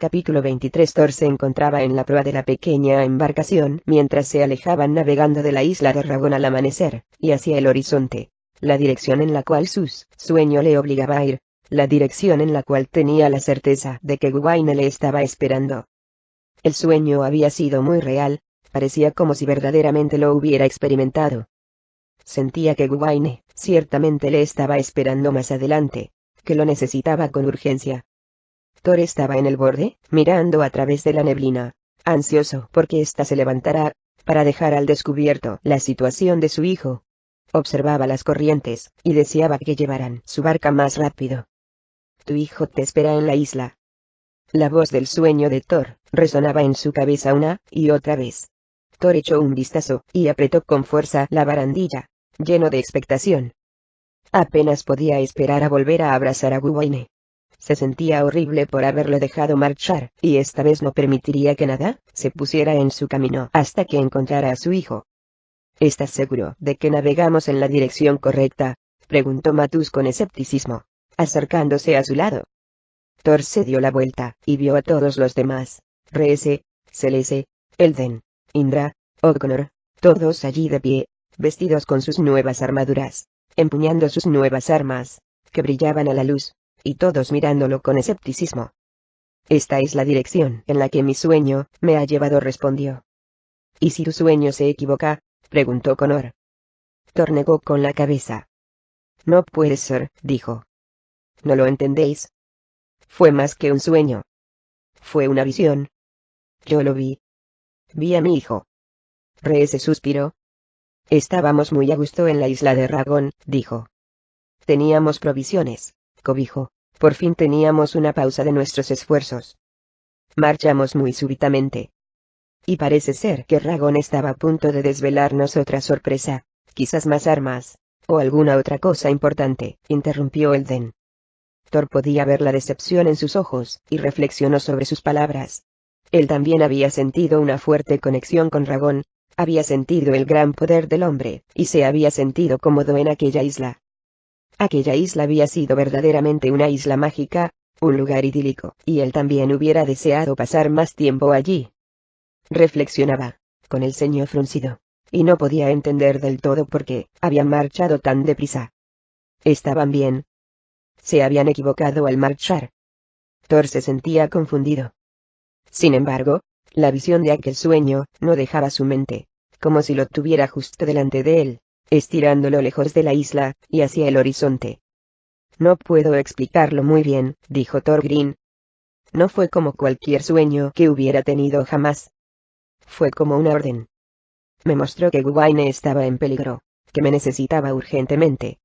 Capítulo 23. Thor se encontraba en la proa de la pequeña embarcación mientras se alejaban navegando de la isla de Ragón al amanecer, y hacia el horizonte, la dirección en la cual su sueño le obligaba a ir, la dirección en la cual tenía la certeza de que Gawain le estaba esperando. El sueño había sido muy real, parecía como si verdaderamente lo hubiera experimentado. Sentía que Gawain ciertamente le estaba esperando más adelante, que lo necesitaba con urgencia. Thor estaba en el borde, mirando a través de la neblina, ansioso porque ésta se levantara, para dejar al descubierto la situación de su hijo. Observaba las corrientes, y deseaba que llevaran su barca más rápido. Tu hijo te espera en la isla. La voz del sueño de Thor resonaba en su cabeza una y otra vez. Thor echó un vistazo, y apretó con fuerza la barandilla, lleno de expectación. Apenas podía esperar a volver a abrazar a Gawain. Se sentía horrible por haberlo dejado marchar, y esta vez no permitiría que nada se pusiera en su camino hasta que encontrara a su hijo. ¿Estás seguro de que navegamos en la dirección correcta?, preguntó Matus con escepticismo, acercándose a su lado. Thor se dio la vuelta, y vio a todos los demás, Reese, Celeste, Elden, Indra, O'Connor, todos allí de pie, vestidos con sus nuevas armaduras, empuñando sus nuevas armas, que brillaban a la luz, y todos mirándolo con escepticismo. Esta es la dirección en la que mi sueño me ha llevado, respondió. ¿Y si tu sueño se equivoca?, preguntó Connor. Thor negó con la cabeza. No puede ser, dijo. ¿No lo entendéis? Fue más que un sueño. Fue una visión. Yo lo vi. Vi a mi hijo. Reese suspiró. Estábamos muy a gusto en la isla de Ragón, dijo. Teníamos provisiones, cobijo. Por fin teníamos una pausa de nuestros esfuerzos. Marchamos muy súbitamente. Y parece ser que Ragón estaba a punto de desvelarnos otra sorpresa, quizás más armas, o alguna otra cosa importante, interrumpió Elden. Thor podía ver la decepción en sus ojos, y reflexionó sobre sus palabras. Él también había sentido una fuerte conexión con Ragón, había sentido el gran poder del hombre, y se había sentido cómodo en aquella isla. Aquella isla había sido verdaderamente una isla mágica, un lugar idílico, y él también hubiera deseado pasar más tiempo allí. Reflexionaba, con el ceño fruncido, y no podía entender del todo por qué habían marchado tan deprisa. ¿Estaban bien? ¿Se habían equivocado al marchar? Thor se sentía confundido. Sin embargo, la visión de aquel sueño no dejaba su mente, como si lo tuviera justo delante de él, estirándolo lejos de la isla, y hacia el horizonte. No puedo explicarlo muy bien, dijo Thorgrim. No fue como cualquier sueño que hubiera tenido jamás. Fue como una orden. Me mostró que Gawain estaba en peligro, que me necesitaba urgentemente.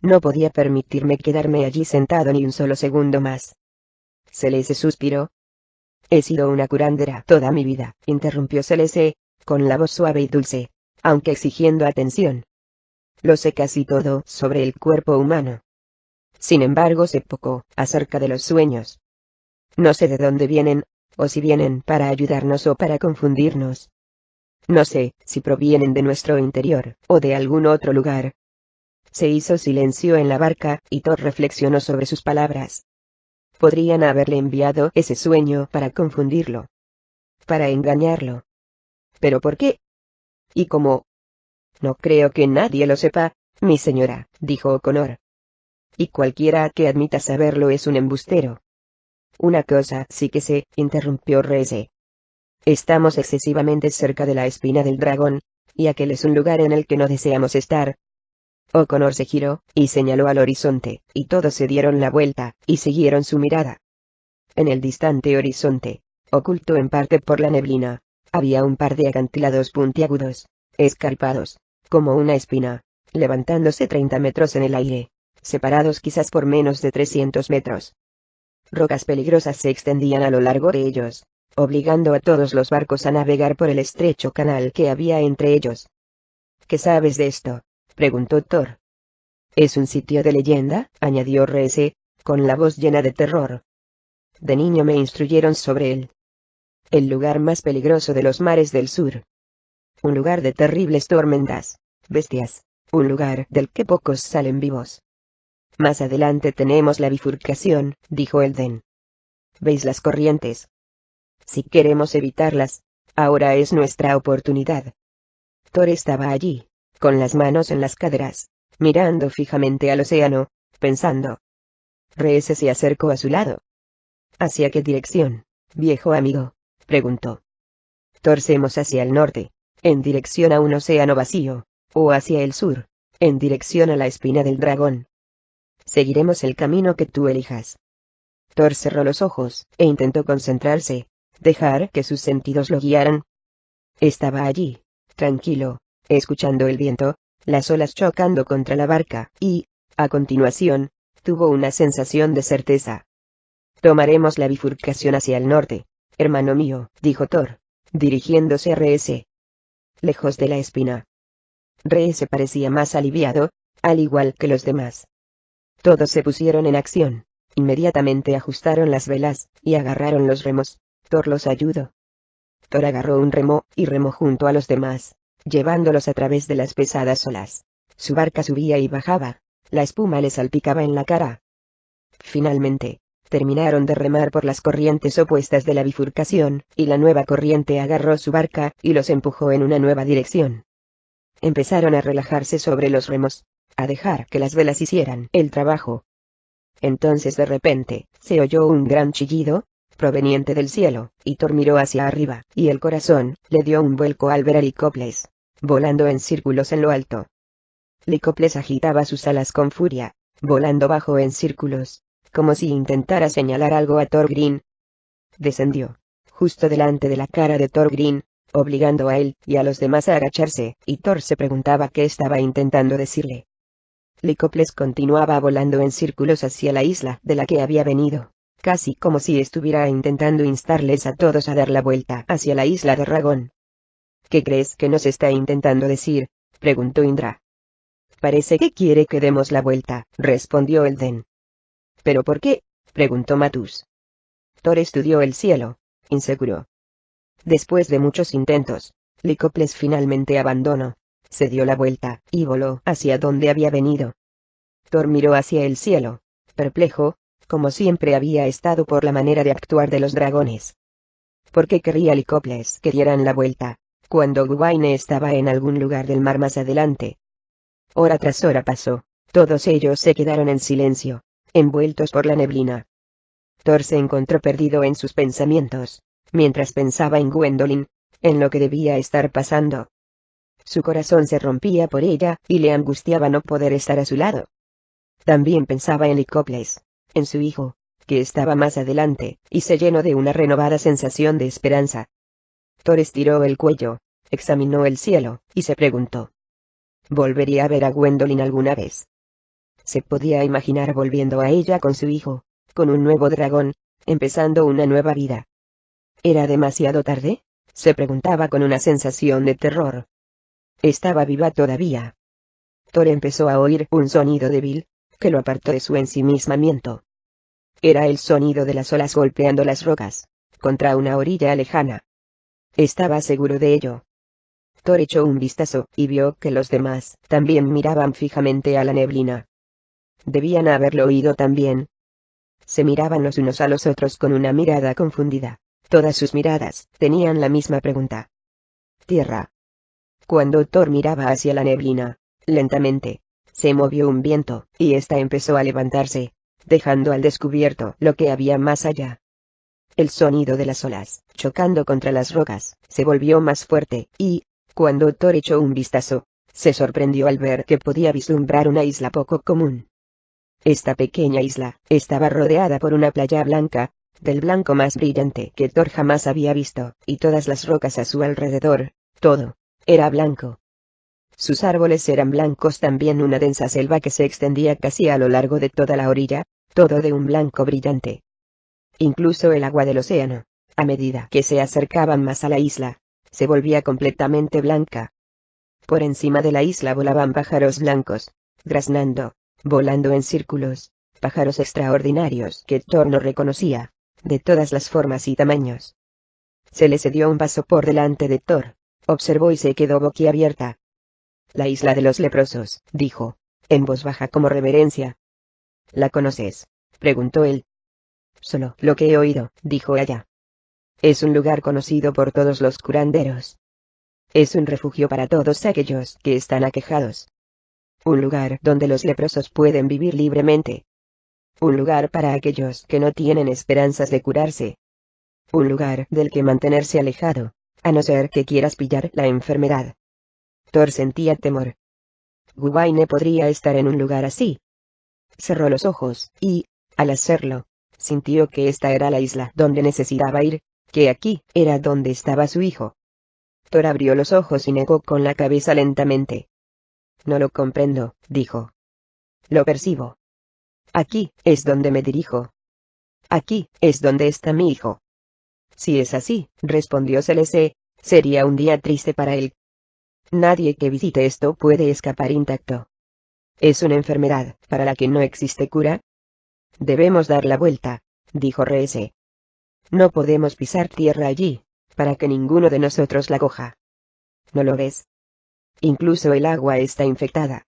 No podía permitirme quedarme allí sentado ni un solo segundo más. Celeste suspiró. He sido una curandera toda mi vida, interrumpió Celeste, con la voz suave y dulce, aunque exigiendo atención. Lo sé casi todo sobre el cuerpo humano. Sin embargo, sé poco acerca de los sueños. No sé de dónde vienen, o si vienen para ayudarnos o para confundirnos. No sé si provienen de nuestro interior, o de algún otro lugar. Se hizo silencio en la barca, y Thor reflexionó sobre sus palabras. Podrían haberle enviado ese sueño para confundirlo. Para engañarlo. ¿Pero por qué? ¿Y cómo? No creo que nadie lo sepa, mi señora, dijo O'Connor. Y cualquiera que admita saberlo es un embustero. Una cosa sí que sé, interrumpió Reese. Estamos excesivamente cerca de la espina del dragón, y aquel es un lugar en el que no deseamos estar. O'Connor se giró, y señaló al horizonte, y todos se dieron la vuelta, y siguieron su mirada. En el distante horizonte, oculto en parte por la neblina, había un par de acantilados puntiagudos, escarpados, como una espina, levantándose 30 metros en el aire, separados quizás por menos de 300 metros. Rocas peligrosas se extendían a lo largo de ellos, obligando a todos los barcos a navegar por el estrecho canal que había entre ellos. ¿Qué sabes de esto?, preguntó Thor. Es un sitio de leyenda, añadió Reese, con la voz llena de terror. De niño me instruyeron sobre él. El lugar más peligroso de los mares del sur. Un lugar de terribles tormentas, bestias, un lugar del que pocos salen vivos. Más adelante tenemos la bifurcación, dijo Elden. ¿Veis las corrientes? Si queremos evitarlas, ahora es nuestra oportunidad. Thor estaba allí, con las manos en las caderas, mirando fijamente al océano, pensando. Reese se acercó a su lado. ¿Hacia qué dirección, viejo amigo?, preguntó. Torcemos hacia el norte, en dirección a un océano vacío, o hacia el sur, en dirección a la espina del dragón. Seguiremos el camino que tú elijas. Thor cerró los ojos, e intentó concentrarse, dejar que sus sentidos lo guiaran. Estaba allí, tranquilo, escuchando el viento, las olas chocando contra la barca, y, a continuación, tuvo una sensación de certeza. Tomaremos la bifurcación hacia el norte, hermano mío, dijo Thor, dirigiéndose a Reese. Lejos de la espina. Reese parecía más aliviado, al igual que los demás. Todos se pusieron en acción, inmediatamente ajustaron las velas, y agarraron los remos. Thor los ayudó. Thor agarró un remo, y remó junto a los demás, llevándolos a través de las pesadas olas. Su barca subía y bajaba, la espuma le salpicaba en la cara. Finalmente, terminaron de remar por las corrientes opuestas de la bifurcación, y la nueva corriente agarró su barca, y los empujó en una nueva dirección. Empezaron a relajarse sobre los remos, a dejar que las velas hicieran el trabajo. Entonces de repente, se oyó un gran chillido, proveniente del cielo, y Thor miró hacia arriba, y el corazón le dio un vuelco al ver a Licoples, volando en círculos en lo alto. Licoples agitaba sus alas con furia, volando bajo en círculos, como si intentara señalar algo a Thorgrinn. Descendió, justo delante de la cara de Thorgrinn, obligando a él y a los demás a agacharse, y Thor se preguntaba qué estaba intentando decirle. Licoples continuaba volando en círculos hacia la isla de la que había venido, casi como si estuviera intentando instarles a todos a dar la vuelta hacia la isla de Ragón. ¿Qué crees que nos está intentando decir?, preguntó Indra. Parece que quiere que demos la vuelta, respondió Elden. ¿Pero por qué?, preguntó Matus. Thor estudió el cielo, inseguro. Después de muchos intentos, Licoples finalmente abandonó, se dio la vuelta, y voló hacia donde había venido. Thor miró hacia el cielo, perplejo, como siempre había estado por la manera de actuar de los dragones. ¿Por qué querría Licoples que dieran la vuelta, cuando Gwaine estaba en algún lugar del mar más adelante? Hora tras hora pasó, todos ellos se quedaron en silencio, envueltos por la neblina. Thor se encontró perdido en sus pensamientos, mientras pensaba en Gwendolyn, en lo que debía estar pasando. Su corazón se rompía por ella, y le angustiaba no poder estar a su lado. También pensaba en Licoples, en su hijo, que estaba más adelante, y se llenó de una renovada sensación de esperanza. Thor estiró el cuello, examinó el cielo, y se preguntó. ¿Volvería a ver a Gwendolyn alguna vez? Se podía imaginar volviendo a ella con su hijo, con un nuevo dragón, empezando una nueva vida. ¿Era demasiado tarde?, se preguntaba con una sensación de terror. Estaba viva todavía. Thor empezó a oír un sonido débil, que lo apartó de su ensimismamiento. Era el sonido de las olas golpeando las rocas, contra una orilla lejana. Estaba seguro de ello. Thor echó un vistazo, y vio que los demás también miraban fijamente a la neblina. Debían haberlo oído también. Se miraban los unos a los otros con una mirada confundida. Todas sus miradas tenían la misma pregunta. Tierra. Cuando Thor miraba hacia la neblina, lentamente, se movió un viento, y ésta empezó a levantarse, dejando al descubierto lo que había más allá. El sonido de las olas, chocando contra las rocas, se volvió más fuerte, y, cuando Thor echó un vistazo, se sorprendió al ver que podía vislumbrar una isla poco común. Esta pequeña isla estaba rodeada por una playa blanca, del blanco más brillante que Thor jamás había visto, y todas las rocas a su alrededor, todo, era blanco. Sus árboles eran blancos también, una densa selva que se extendía casi a lo largo de toda la orilla, todo de un blanco brillante. Incluso el agua del océano, a medida que se acercaban más a la isla, se volvía completamente blanca. Por encima de la isla volaban pájaros blancos, graznando, volando en círculos, pájaros extraordinarios que Thor no reconocía, de todas las formas y tamaños. Se le cedió un paso por delante de Thor, observó y se quedó boquiabierta. La isla de los leprosos, dijo, en voz baja como reverencia. ¿La conoces?, preguntó él. Solo lo que he oído, dijo ella. Es un lugar conocido por todos los curanderos. Es un refugio para todos aquellos que están aquejados. Un lugar donde los leprosos pueden vivir libremente. Un lugar para aquellos que no tienen esperanzas de curarse. Un lugar del que mantenerse alejado, a no ser que quieras pillar la enfermedad. Thor sentía temor. Guwaine podría estar en un lugar así. Cerró los ojos, y, al hacerlo, sintió que esta era la isla donde necesitaba ir, que aquí era donde estaba su hijo. Thor abrió los ojos y negó con la cabeza lentamente. No lo comprendo, dijo. Lo percibo. Aquí es donde me dirijo. Aquí es donde está mi hijo. Si es así, respondió Celeste, sería un día triste para él. Nadie que visite esto puede escapar intacto. Es una enfermedad para la que no existe cura. Debemos dar la vuelta, dijo Reese. No podemos pisar tierra allí, para que ninguno de nosotros la coja. ¿No lo ves? Incluso el agua está infectada.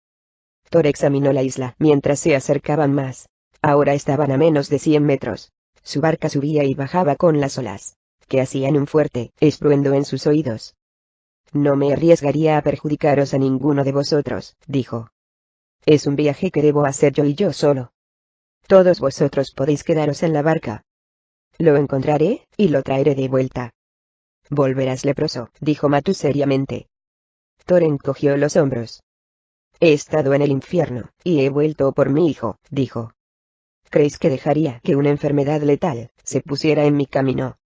Thor examinó la isla mientras se acercaban más. Ahora estaban a menos de 100 metros. Su barca subía y bajaba con las olas, que hacían un fuerte estruendo en sus oídos. No me arriesgaría a perjudicaros a ninguno de vosotros, dijo. Es un viaje que debo hacer yo y yo solo. Todos vosotros podéis quedaros en la barca. Lo encontraré, y lo traeré de vuelta. Volverás leproso, dijo Matu seriamente. Thor encogió los hombros. He estado en el infierno, y he vuelto por mi hijo, dijo. ¿Creéis que dejaría que una enfermedad letal se pusiera en mi camino?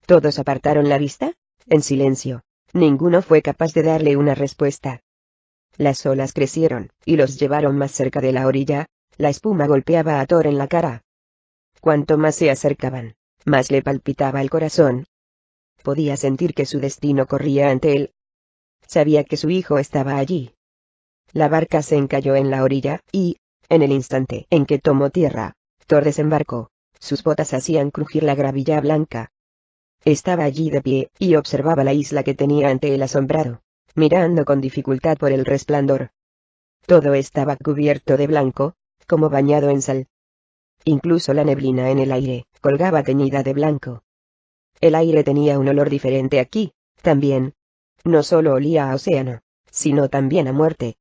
Todos apartaron la vista, en silencio. Ninguno fue capaz de darle una respuesta. Las olas crecieron, y los llevaron más cerca de la orilla. La espuma golpeaba a Thor en la cara. Cuanto más se acercaban, más le palpitaba el corazón. Podía sentir que su destino corría ante él. Sabía que su hijo estaba allí. La barca se encalló en la orilla, y, en el instante en que tomó tierra, Thor desembarcó. Sus botas hacían crujir la gravilla blanca. Estaba allí de pie, y observaba la isla que tenía ante él asombrado, mirando con dificultad por el resplandor. Todo estaba cubierto de blanco, como bañado en sal. Incluso la neblina en el aire colgaba teñida de blanco. El aire tenía un olor diferente aquí, también. No solo olía a océano, sino también a muerte.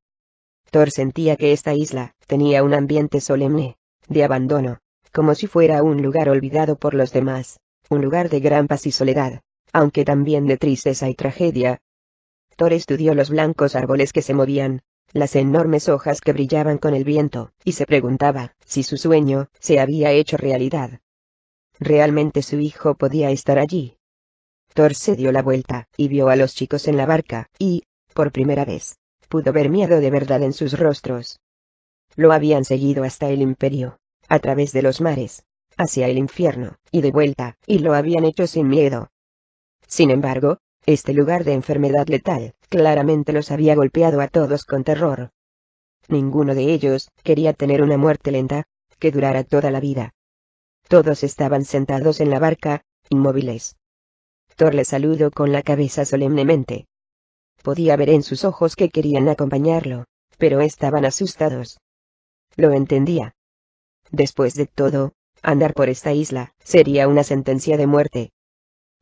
Thor sentía que esta isla tenía un ambiente solemne, de abandono, como si fuera un lugar olvidado por los demás, un lugar de gran paz y soledad, aunque también de tristeza y tragedia. Thor estudió los blancos árboles que se movían, las enormes hojas que brillaban con el viento, y se preguntaba si su sueño se había hecho realidad. ¿Realmente su hijo podía estar allí? Thor se dio la vuelta, y vio a los chicos en la barca, y, por primera vez, pudo ver miedo de verdad en sus rostros. Lo habían seguido hasta el imperio, a través de los mares, hacia el infierno, y de vuelta, y lo habían hecho sin miedo. Sin embargo, este lugar de enfermedad letal, claramente los había golpeado a todos con terror. Ninguno de ellos quería tener una muerte lenta, que durara toda la vida. Todos estaban sentados en la barca, inmóviles. Thor les saludó con la cabeza solemnemente. Podía ver en sus ojos que querían acompañarlo, pero estaban asustados. Lo entendía. Después de todo, andar por esta isla sería una sentencia de muerte.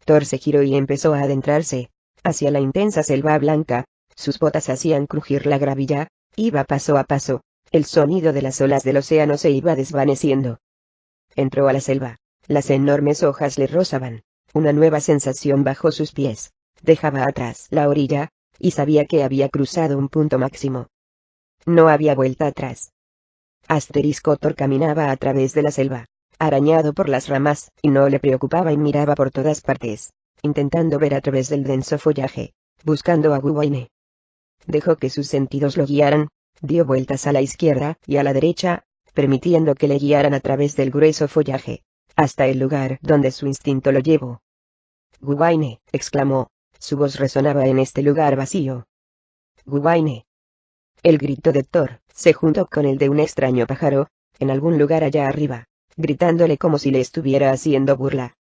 Thor se giró y empezó a adentrarse hacia la intensa selva blanca. Sus botas hacían crujir la gravilla, iba paso a paso, el sonido de las olas del océano se iba desvaneciendo. Entró a la selva, las enormes hojas le rozaban, una nueva sensación bajo sus pies, dejaba atrás la orilla, y sabía que había cruzado un punto máximo. No había vuelta atrás. Thor caminaba a través de la selva, arañado por las ramas, y no le preocupaba y miraba por todas partes, intentando ver a través del denso follaje, buscando a Guwaine. Dejó que sus sentidos lo guiaran, dio vueltas a la izquierda y a la derecha, permitiendo que le guiaran a través del grueso follaje, hasta el lugar donde su instinto lo llevó. «Guwaine», exclamó, su voz resonaba en este lugar vacío. «Guwaine». El grito de Thor se juntó con el de un extraño pájaro, en algún lugar allá arriba, gritándole como si le estuviera haciendo burla.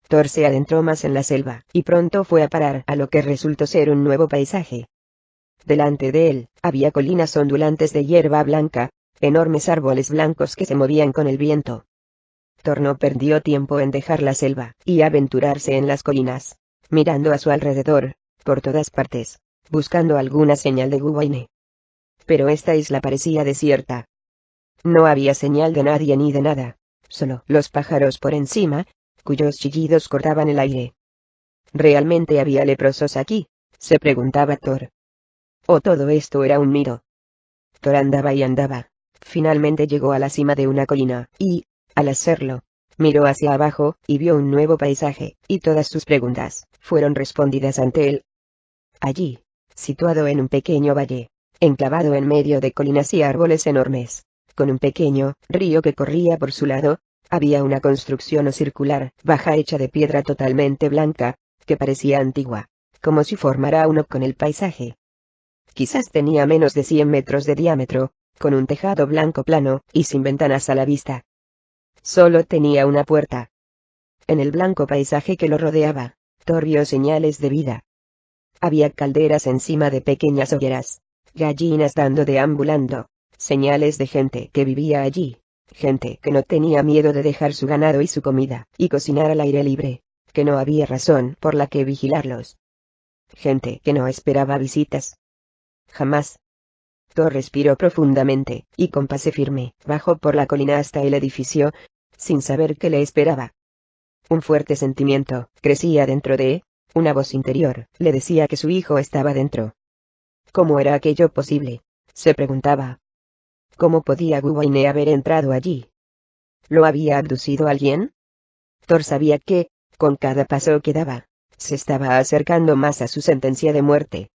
Thor se adentró más en la selva, y pronto fue a parar a lo que resultó ser un nuevo paisaje. Delante de él, había colinas ondulantes de hierba blanca, enormes árboles blancos que se movían con el viento. Thor no perdió tiempo en dejar la selva y aventurarse en las colinas, mirando a su alrededor, por todas partes, buscando alguna señal de Guwaine. Pero esta isla parecía desierta. No había señal de nadie ni de nada, solo los pájaros por encima, cuyos chillidos cortaban el aire. ¿Realmente había leprosos aquí?, se preguntaba Thor. ¿O todo esto era un mito? Thor andaba y andaba. Finalmente llegó a la cima de una colina, y, al hacerlo, miró hacia abajo, y vio un nuevo paisaje, y todas sus preguntas fueron respondidas ante él. Allí, situado en un pequeño valle, enclavado en medio de colinas y árboles enormes, con un pequeño río que corría por su lado, había una construcción circular, baja hecha de piedra totalmente blanca, que parecía antigua, como si formara uno con el paisaje. Quizás tenía menos de 100 metros de diámetro, con un tejado blanco plano, y sin ventanas a la vista. Solo tenía una puerta. En el blanco paisaje que lo rodeaba, Thor vio señales de vida. Había calderas encima de pequeñas hogueras, gallinas deambulando, señales de gente que vivía allí, gente que no tenía miedo de dejar su ganado y su comida, y cocinar al aire libre, que no había razón por la que vigilarlos. Gente que no esperaba visitas. Jamás. Thor respiró profundamente, y con paso firme, bajó por la colina hasta el edificio, sin saber qué le esperaba. Un fuerte sentimiento crecía dentro de una voz interior, le decía que su hijo estaba dentro. ¿Cómo era aquello posible?, se preguntaba. ¿Cómo podía Guwaine haber entrado allí? ¿Lo había abducido alguien? Thor sabía que, con cada paso que daba, se estaba acercando más a su sentencia de muerte.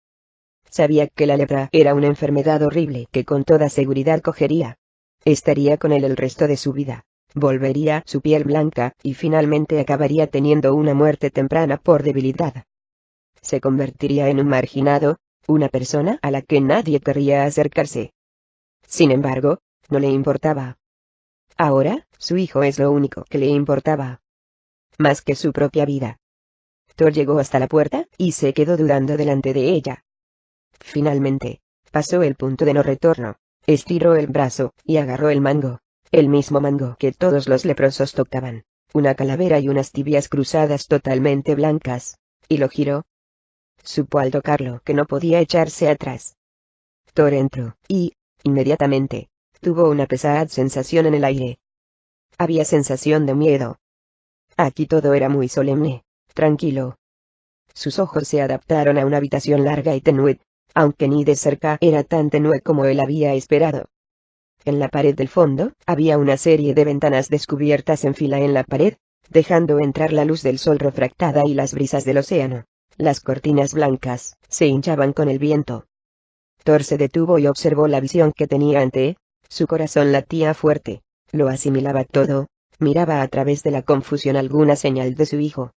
Sabía que la lepra era una enfermedad horrible que con toda seguridad cogería. Estaría con él el resto de su vida. Volvería su piel blanca, y finalmente acabaría teniendo una muerte temprana por debilidad. Se convertiría en un marginado, una persona a la que nadie querría acercarse. Sin embargo, no le importaba. Ahora, su hijo es lo único que le importaba. Más que su propia vida. Thor llegó hasta la puerta, y se quedó dudando delante de ella. Finalmente, pasó el punto de no retorno, estiró el brazo, y agarró el mango. El mismo mango que todos los leprosos tocaban, una calavera y unas tibias cruzadas totalmente blancas, y lo giró. Supo al tocarlo que no podía echarse atrás. Thor entró, y, inmediatamente, tuvo una pesada sensación en el aire. Había sensación de miedo. Aquí todo era muy solemne, tranquilo. Sus ojos se adaptaron a una habitación larga y tenue, aunque ni de cerca era tan tenue como él había esperado. En la pared del fondo, había una serie de ventanas descubiertas en fila en la pared, dejando entrar la luz del sol refractada y las brisas del océano. Las cortinas blancas se hinchaban con el viento. Thor se detuvo y observó la visión que tenía ante. Su corazón latía fuerte, lo asimilaba todo, miraba a través de la confusión alguna señal de su hijo.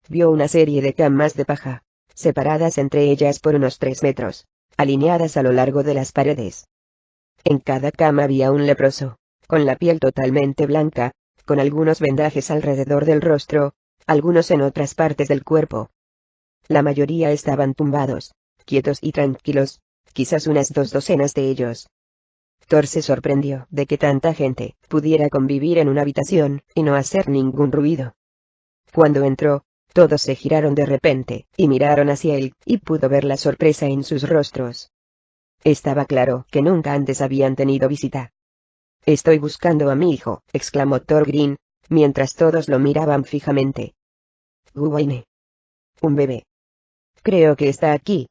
Vio una serie de camas de paja, separadas entre ellas por unos 3 metros, alineadas a lo largo de las paredes. En cada cama había un leproso, con la piel totalmente blanca, con algunos vendajes alrededor del rostro, algunos en otras partes del cuerpo. La mayoría estaban tumbados, quietos y tranquilos, quizás unas 2 docenas de ellos. Thor se sorprendió de que tanta gente pudiera convivir en una habitación y no hacer ningún ruido. Cuando entró, todos se giraron de repente y miraron hacia él, y pudo ver la sorpresa en sus rostros. Estaba claro que nunca antes habían tenido visita. «Estoy buscando a mi hijo», exclamó Thorgrinn, mientras todos lo miraban fijamente. «Guwaine. Un bebé. Creo que está aquí».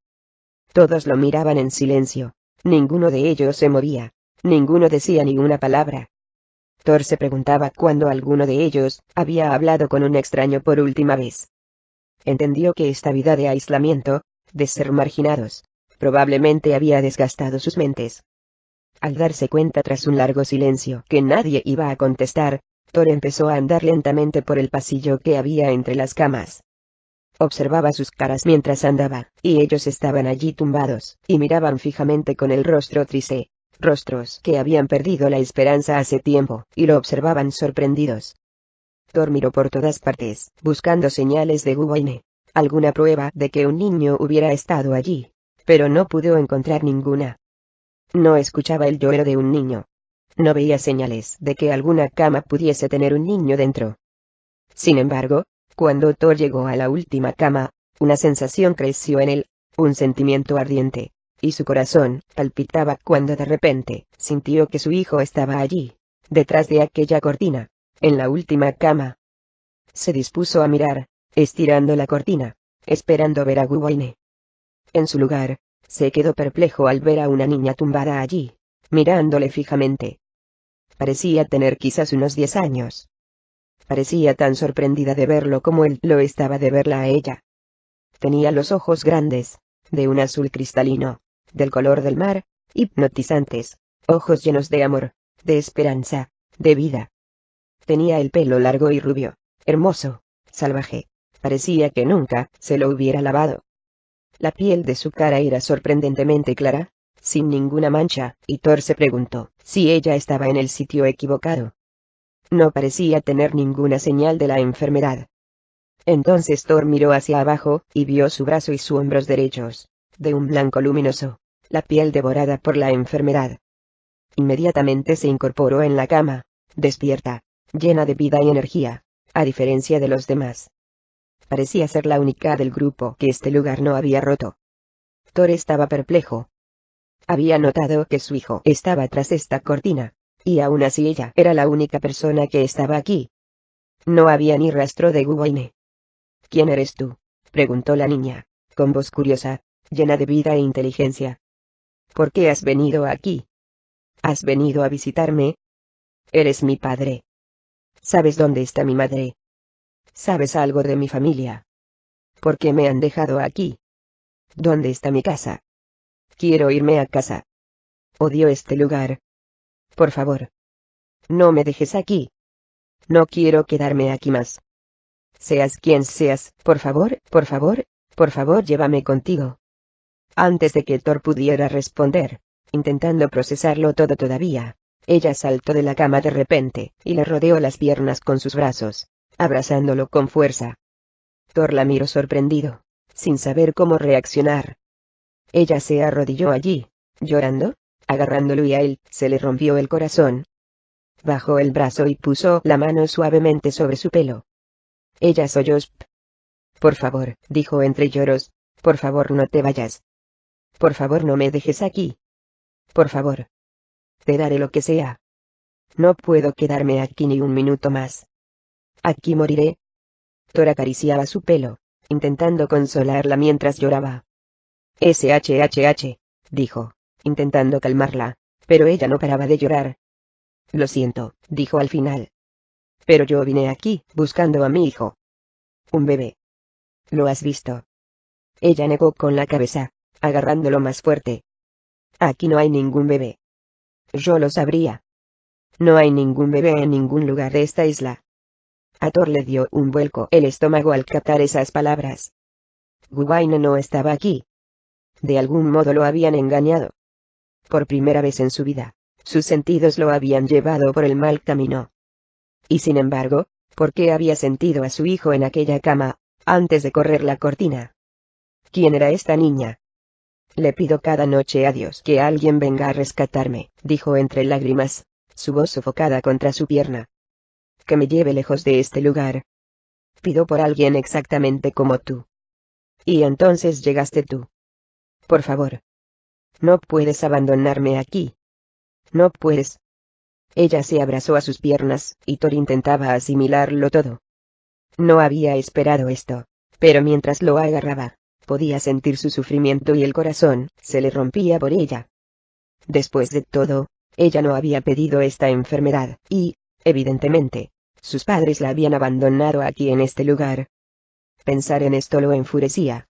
Todos lo miraban en silencio. Ninguno de ellos se movía. Ninguno decía ni una palabra. Thor se preguntaba cuándo alguno de ellos había hablado con un extraño por última vez. Entendió que esta vida de aislamiento, de ser marginados, probablemente había desgastado sus mentes. Al darse cuenta tras un largo silencio que nadie iba a contestar, Thor empezó a andar lentamente por el pasillo que había entre las camas. Observaba sus caras mientras andaba, y ellos estaban allí tumbados, y miraban fijamente con el rostro triste, rostros que habían perdido la esperanza hace tiempo, y lo observaban sorprendidos. Thor miró por todas partes, buscando señales de Guwaine, alguna prueba de que un niño hubiera estado allí, pero no pudo encontrar ninguna. No escuchaba el lloro de un niño. No veía señales de que alguna cama pudiese tener un niño dentro. Sin embargo, cuando Thor llegó a la última cama, una sensación creció en él, un sentimiento ardiente, y su corazón palpitaba cuando de repente sintió que su hijo estaba allí, detrás de aquella cortina, en la última cama. Se dispuso a mirar, estirando la cortina, esperando ver a Guwaine. En su lugar, se quedó perplejo al ver a una niña tumbada allí, mirándole fijamente. Parecía tener quizás unos 10 años. Parecía tan sorprendida de verlo como él lo estaba de verla a ella. Tenía los ojos grandes, de un azul cristalino, del color del mar, hipnotizantes, ojos llenos de amor, de esperanza, de vida. Tenía el pelo largo y rubio, hermoso, salvaje, parecía que nunca se lo hubiera lavado. La piel de su cara era sorprendentemente clara, sin ninguna mancha, y Thor se preguntó si ella estaba en el sitio equivocado. No parecía tener ninguna señal de la enfermedad. Entonces Thor miró hacia abajo, y vio su brazo y sus hombros derechos, de un blanco luminoso, la piel devorada por la enfermedad. Inmediatamente se incorporó en la cama, despierta, llena de vida y energía, a diferencia de los demás. Parecía ser la única del grupo que este lugar no había roto. Thor estaba perplejo. Había notado que su hijo estaba tras esta cortina, y aún así ella era la única persona que estaba aquí. No había ni rastro de Guwaine. ¿Quién eres tú?, preguntó la niña, con voz curiosa, llena de vida e inteligencia. ¿Por qué has venido aquí? ¿Has venido a visitarme? Eres mi padre. ¿Sabes dónde está mi madre? ¿Sabes algo de mi familia? ¿Por qué me han dejado aquí? ¿Dónde está mi casa? Quiero irme a casa. Odio este lugar. Por favor. No me dejes aquí. No quiero quedarme aquí más. Seas quien seas, por favor, por favor, por favor, llévame contigo. Antes de que Thor pudiera responder, intentando procesarlo todo todavía, ella saltó de la cama de repente, y le rodeó las piernas con sus brazos, abrazándolo con fuerza. Thor la miró sorprendido, sin saber cómo reaccionar. Ella se arrodilló allí, llorando, agarrándolo, y a él se le rompió el corazón. Bajó el brazo y puso la mano suavemente sobre su pelo. Ella sollozó. Por favor, dijo entre lloros, por favor no te vayas. Por favor no me dejes aquí. Por favor. Te daré lo que sea. No puedo quedarme aquí ni un minuto más. Aquí moriré. Thor acariciaba su pelo, intentando consolarla mientras lloraba. SHHH, dijo, intentando calmarla, pero ella no paraba de llorar. Lo siento, dijo al final. Pero yo vine aquí, buscando a mi hijo. Un bebé. ¿Lo has visto? Ella negó con la cabeza, agarrándolo más fuerte. Aquí no hay ningún bebé. Yo lo sabría. No hay ningún bebé en ningún lugar de esta isla. A Thor le dio un vuelco el estómago al captar esas palabras. Guwaine no estaba aquí. De algún modo lo habían engañado. Por primera vez en su vida, sus sentidos lo habían llevado por el mal camino. Y sin embargo, ¿por qué había sentido a su hijo en aquella cama, antes de correr la cortina? ¿Quién era esta niña? Le pido cada noche a Dios que alguien venga a rescatarme, dijo entre lágrimas, su voz sofocada contra su pierna. Que me lleve lejos de este lugar. Pido por alguien exactamente como tú. Y entonces llegaste tú. Por favor. No puedes abandonarme aquí. No puedes. Ella se abrazó a sus piernas, y Thor intentaba asimilarlo todo. No había esperado esto, pero mientras lo agarraba, podía sentir su sufrimiento y el corazón se le rompía por ella. Después de todo, ella no había pedido esta enfermedad, y, evidentemente, sus padres la habían abandonado aquí en este lugar. Pensar en esto lo enfurecía.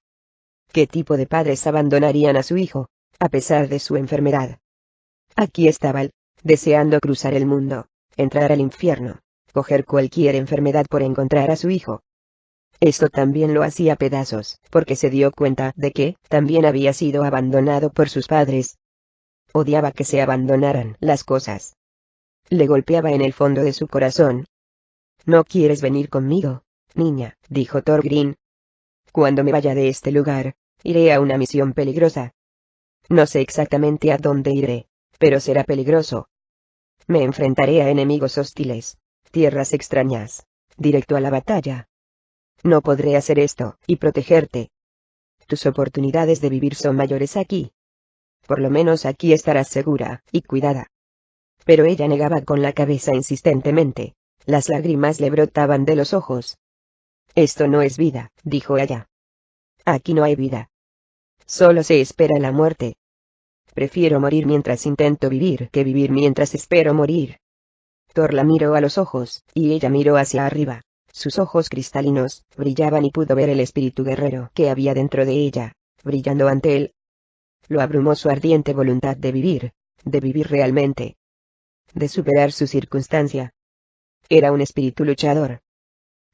¿Qué tipo de padres abandonarían a su hijo, a pesar de su enfermedad? Aquí estaba él, deseando cruzar el mundo, entrar al infierno, coger cualquier enfermedad por encontrar a su hijo. Esto también lo hacía pedazos, porque se dio cuenta de que también había sido abandonado por sus padres. Odiaba que se abandonaran las cosas. Le golpeaba en el fondo de su corazón. ¿No quieres venir conmigo, niña?, dijo Thorgrim. Cuando me vaya de este lugar, iré a una misión peligrosa. No sé exactamente a dónde iré, pero será peligroso. Me enfrentaré a enemigos hostiles, tierras extrañas, directo a la batalla. No podré hacer esto, y protegerte. Tus oportunidades de vivir son mayores aquí. Por lo menos aquí estarás segura, y cuidada. Pero ella negaba con la cabeza insistentemente. Las lágrimas le brotaban de los ojos. Esto no es vida, dijo ella. Aquí no hay vida. Solo se espera la muerte. Prefiero morir mientras intento vivir que vivir mientras espero morir. Thor la miró a los ojos, y ella miró hacia arriba. Sus ojos cristalinos brillaban y pudo ver el espíritu guerrero que había dentro de ella, brillando ante él. Lo abrumó su ardiente voluntad de vivir realmente, de superar su circunstancia. Era un espíritu luchador.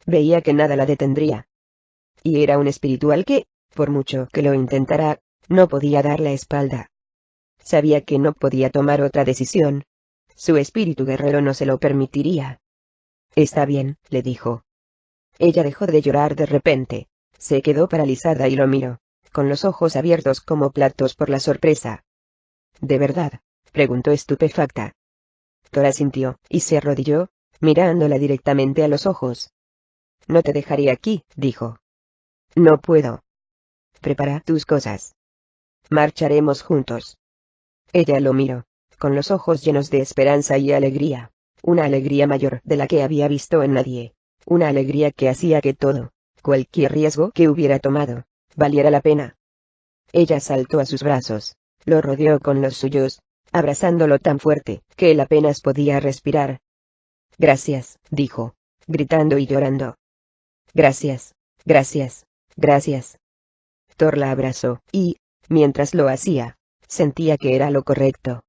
Veía que nada la detendría. Y era un espíritu al que, por mucho que lo intentara, no podía dar la espalda. Sabía que no podía tomar otra decisión. Su espíritu guerrero no se lo permitiría. Está bien, le dijo. Ella dejó de llorar de repente. Se quedó paralizada y lo miró, con los ojos abiertos como platos por la sorpresa. ¿De verdad?, preguntó estupefacta. Thor asintió, y se arrodilló, mirándola directamente a los ojos. No te dejaré aquí, dijo. No puedo. Prepara tus cosas. Marcharemos juntos. Ella lo miró, con los ojos llenos de esperanza y alegría, una alegría mayor de la que había visto en nadie, una alegría que hacía que todo, cualquier riesgo que hubiera tomado, valiera la pena. Ella saltó a sus brazos, lo rodeó con los suyos, abrazándolo tan fuerte, que él apenas podía respirar. Gracias, dijo, gritando y llorando. Gracias, gracias, gracias. Thor la abrazó, y, mientras lo hacía, sentía que era lo correcto.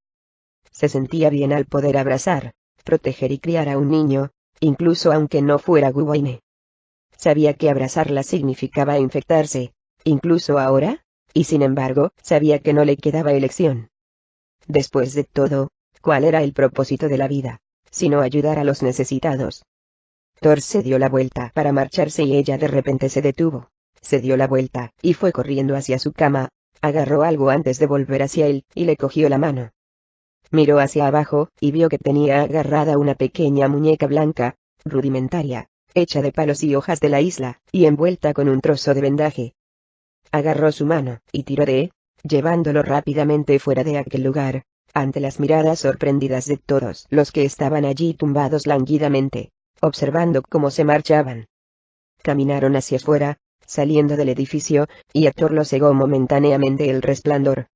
Se sentía bien al poder abrazar, proteger y criar a un niño, incluso aunque no fuera Guwaine. Sabía que abrazarla significaba infectarse, incluso ahora, y sin embargo, sabía que no le quedaba elección. Después de todo, ¿cuál era el propósito de la vida, sino ayudar a los necesitados? Thor se dio la vuelta para marcharse y ella de repente se detuvo. Se dio la vuelta, y fue corriendo hacia su cama, agarró algo antes de volver hacia él, y le cogió la mano. Miró hacia abajo, y vio que tenía agarrada una pequeña muñeca blanca, rudimentaria, hecha de palos y hojas de la isla, y envuelta con un trozo de vendaje. Agarró su mano, y tiró de, llevándolo rápidamente fuera de aquel lugar, ante las miradas sorprendidas de todos los que estaban allí tumbados lánguidamente, observando cómo se marchaban. Caminaron hacia afuera, saliendo del edificio, y a Thor lo cegó momentáneamente el resplandor.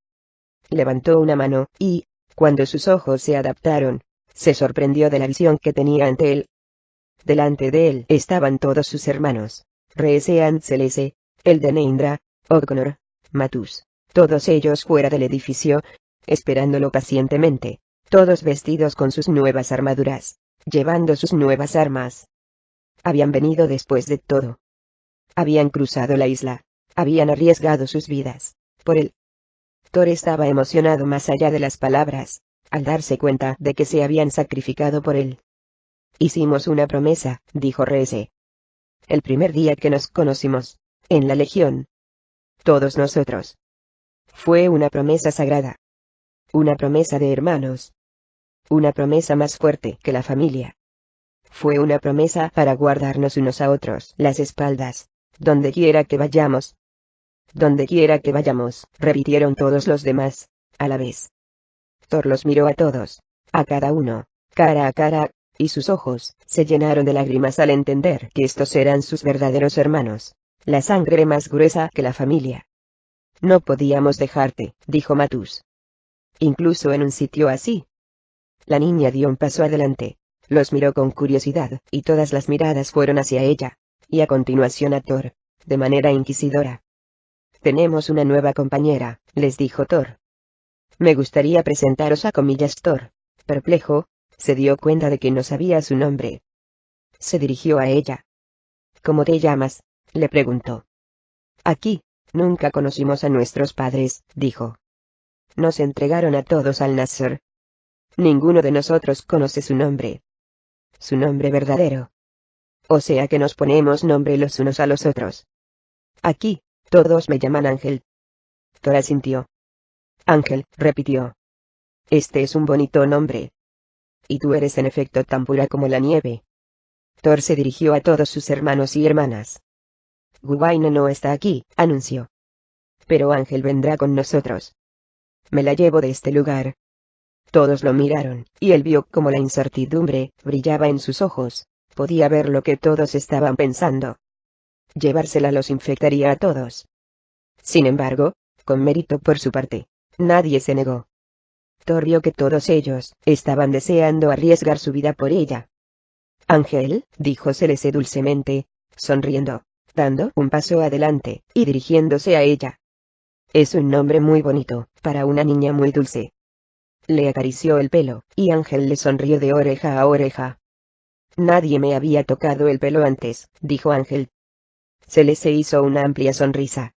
Levantó una mano, y, cuando sus ojos se adaptaron, se sorprendió de la visión que tenía ante él. Delante de él estaban todos sus hermanos, Rhys Celeste, Eldenindra, Ognor, Matus, todos ellos fuera del edificio, esperándolo pacientemente, todos vestidos con sus nuevas armaduras, llevando sus nuevas armas. Habían venido después de todo. Habían cruzado la isla, habían arriesgado sus vidas, por él. Thor estaba emocionado más allá de las palabras, al darse cuenta de que se habían sacrificado por él. Hicimos una promesa, dijo Rhys. El primer día que nos conocimos, en la Legión. Todos nosotros. Fue una promesa sagrada. Una promesa de hermanos. Una promesa más fuerte que la familia. Fue una promesa para guardarnos unos a otros las espaldas, donde quiera que vayamos. Donde quiera que vayamos, repitieron todos los demás, a la vez. Thor los miró a todos, a cada uno, cara a cara, y sus ojos se llenaron de lágrimas al entender que estos eran sus verdaderos hermanos, la sangre más gruesa que la familia. No podíamos dejarte, dijo Matus. Incluso en un sitio así. La niña dio un paso adelante, los miró con curiosidad, y todas las miradas fueron hacia ella, y a continuación a Thor, de manera inquisidora. Tenemos una nueva compañera, les dijo Thor. Me gustaría presentaros a comillas. Thor, perplejo, se dio cuenta de que no sabía su nombre. Se dirigió a ella. ¿Cómo te llamas?, le preguntó. Aquí, nunca conocimos a nuestros padres, dijo. Nos entregaron a todos al nacer. Ninguno de nosotros conoce su nombre. Su nombre verdadero. O sea que nos ponemos nombre los unos a los otros. Aquí, todos me llaman Ángel. Thor asintió. Ángel, repitió. Este es un bonito nombre. y tú eres en efecto tan pura como la nieve. Thor se dirigió a todos sus hermanos y hermanas. Gwaine no está aquí, anunció. Pero Ángel vendrá con nosotros. Me la llevo de este lugar. Todos lo miraron, y él vio como la incertidumbre brillaba en sus ojos. Podía ver lo que todos estaban pensando. Llevársela los infectaría a todos. Sin embargo, con mérito por su parte, nadie se negó. Thor vio que todos ellos estaban deseando arriesgar su vida por ella. Ángel, dijo Celeste dulcemente, sonriendo, dando un paso adelante, y dirigiéndose a ella. Es un nombre muy bonito, para una niña muy dulce. Le acarició el pelo, y Ángel le sonrió de oreja a oreja. Nadie me había tocado el pelo antes, dijo Ángel. Celeste hizo una amplia sonrisa.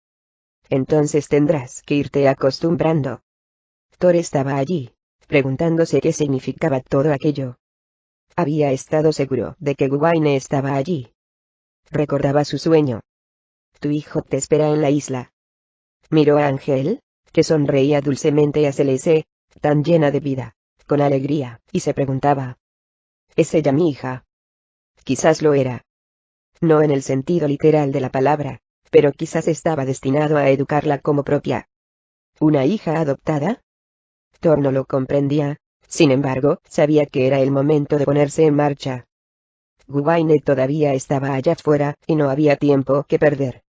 Entonces tendrás que irte acostumbrando. Thor estaba allí, preguntándose qué significaba todo aquello. Había estado seguro de que Gwaine estaba allí. Recordaba su sueño. Tu hijo te espera en la isla. Miró a Ángel, que sonreía dulcemente a Celeste, tan llena de vida, con alegría, y se preguntaba. ¿Es ella mi hija? Quizás lo era. No en el sentido literal de la palabra, pero quizás estaba destinado a educarla como propia. ¿Una hija adoptada? Thor no lo comprendía, sin embargo, sabía que era el momento de ponerse en marcha. Gwaine todavía estaba allá afuera, y no había tiempo que perder.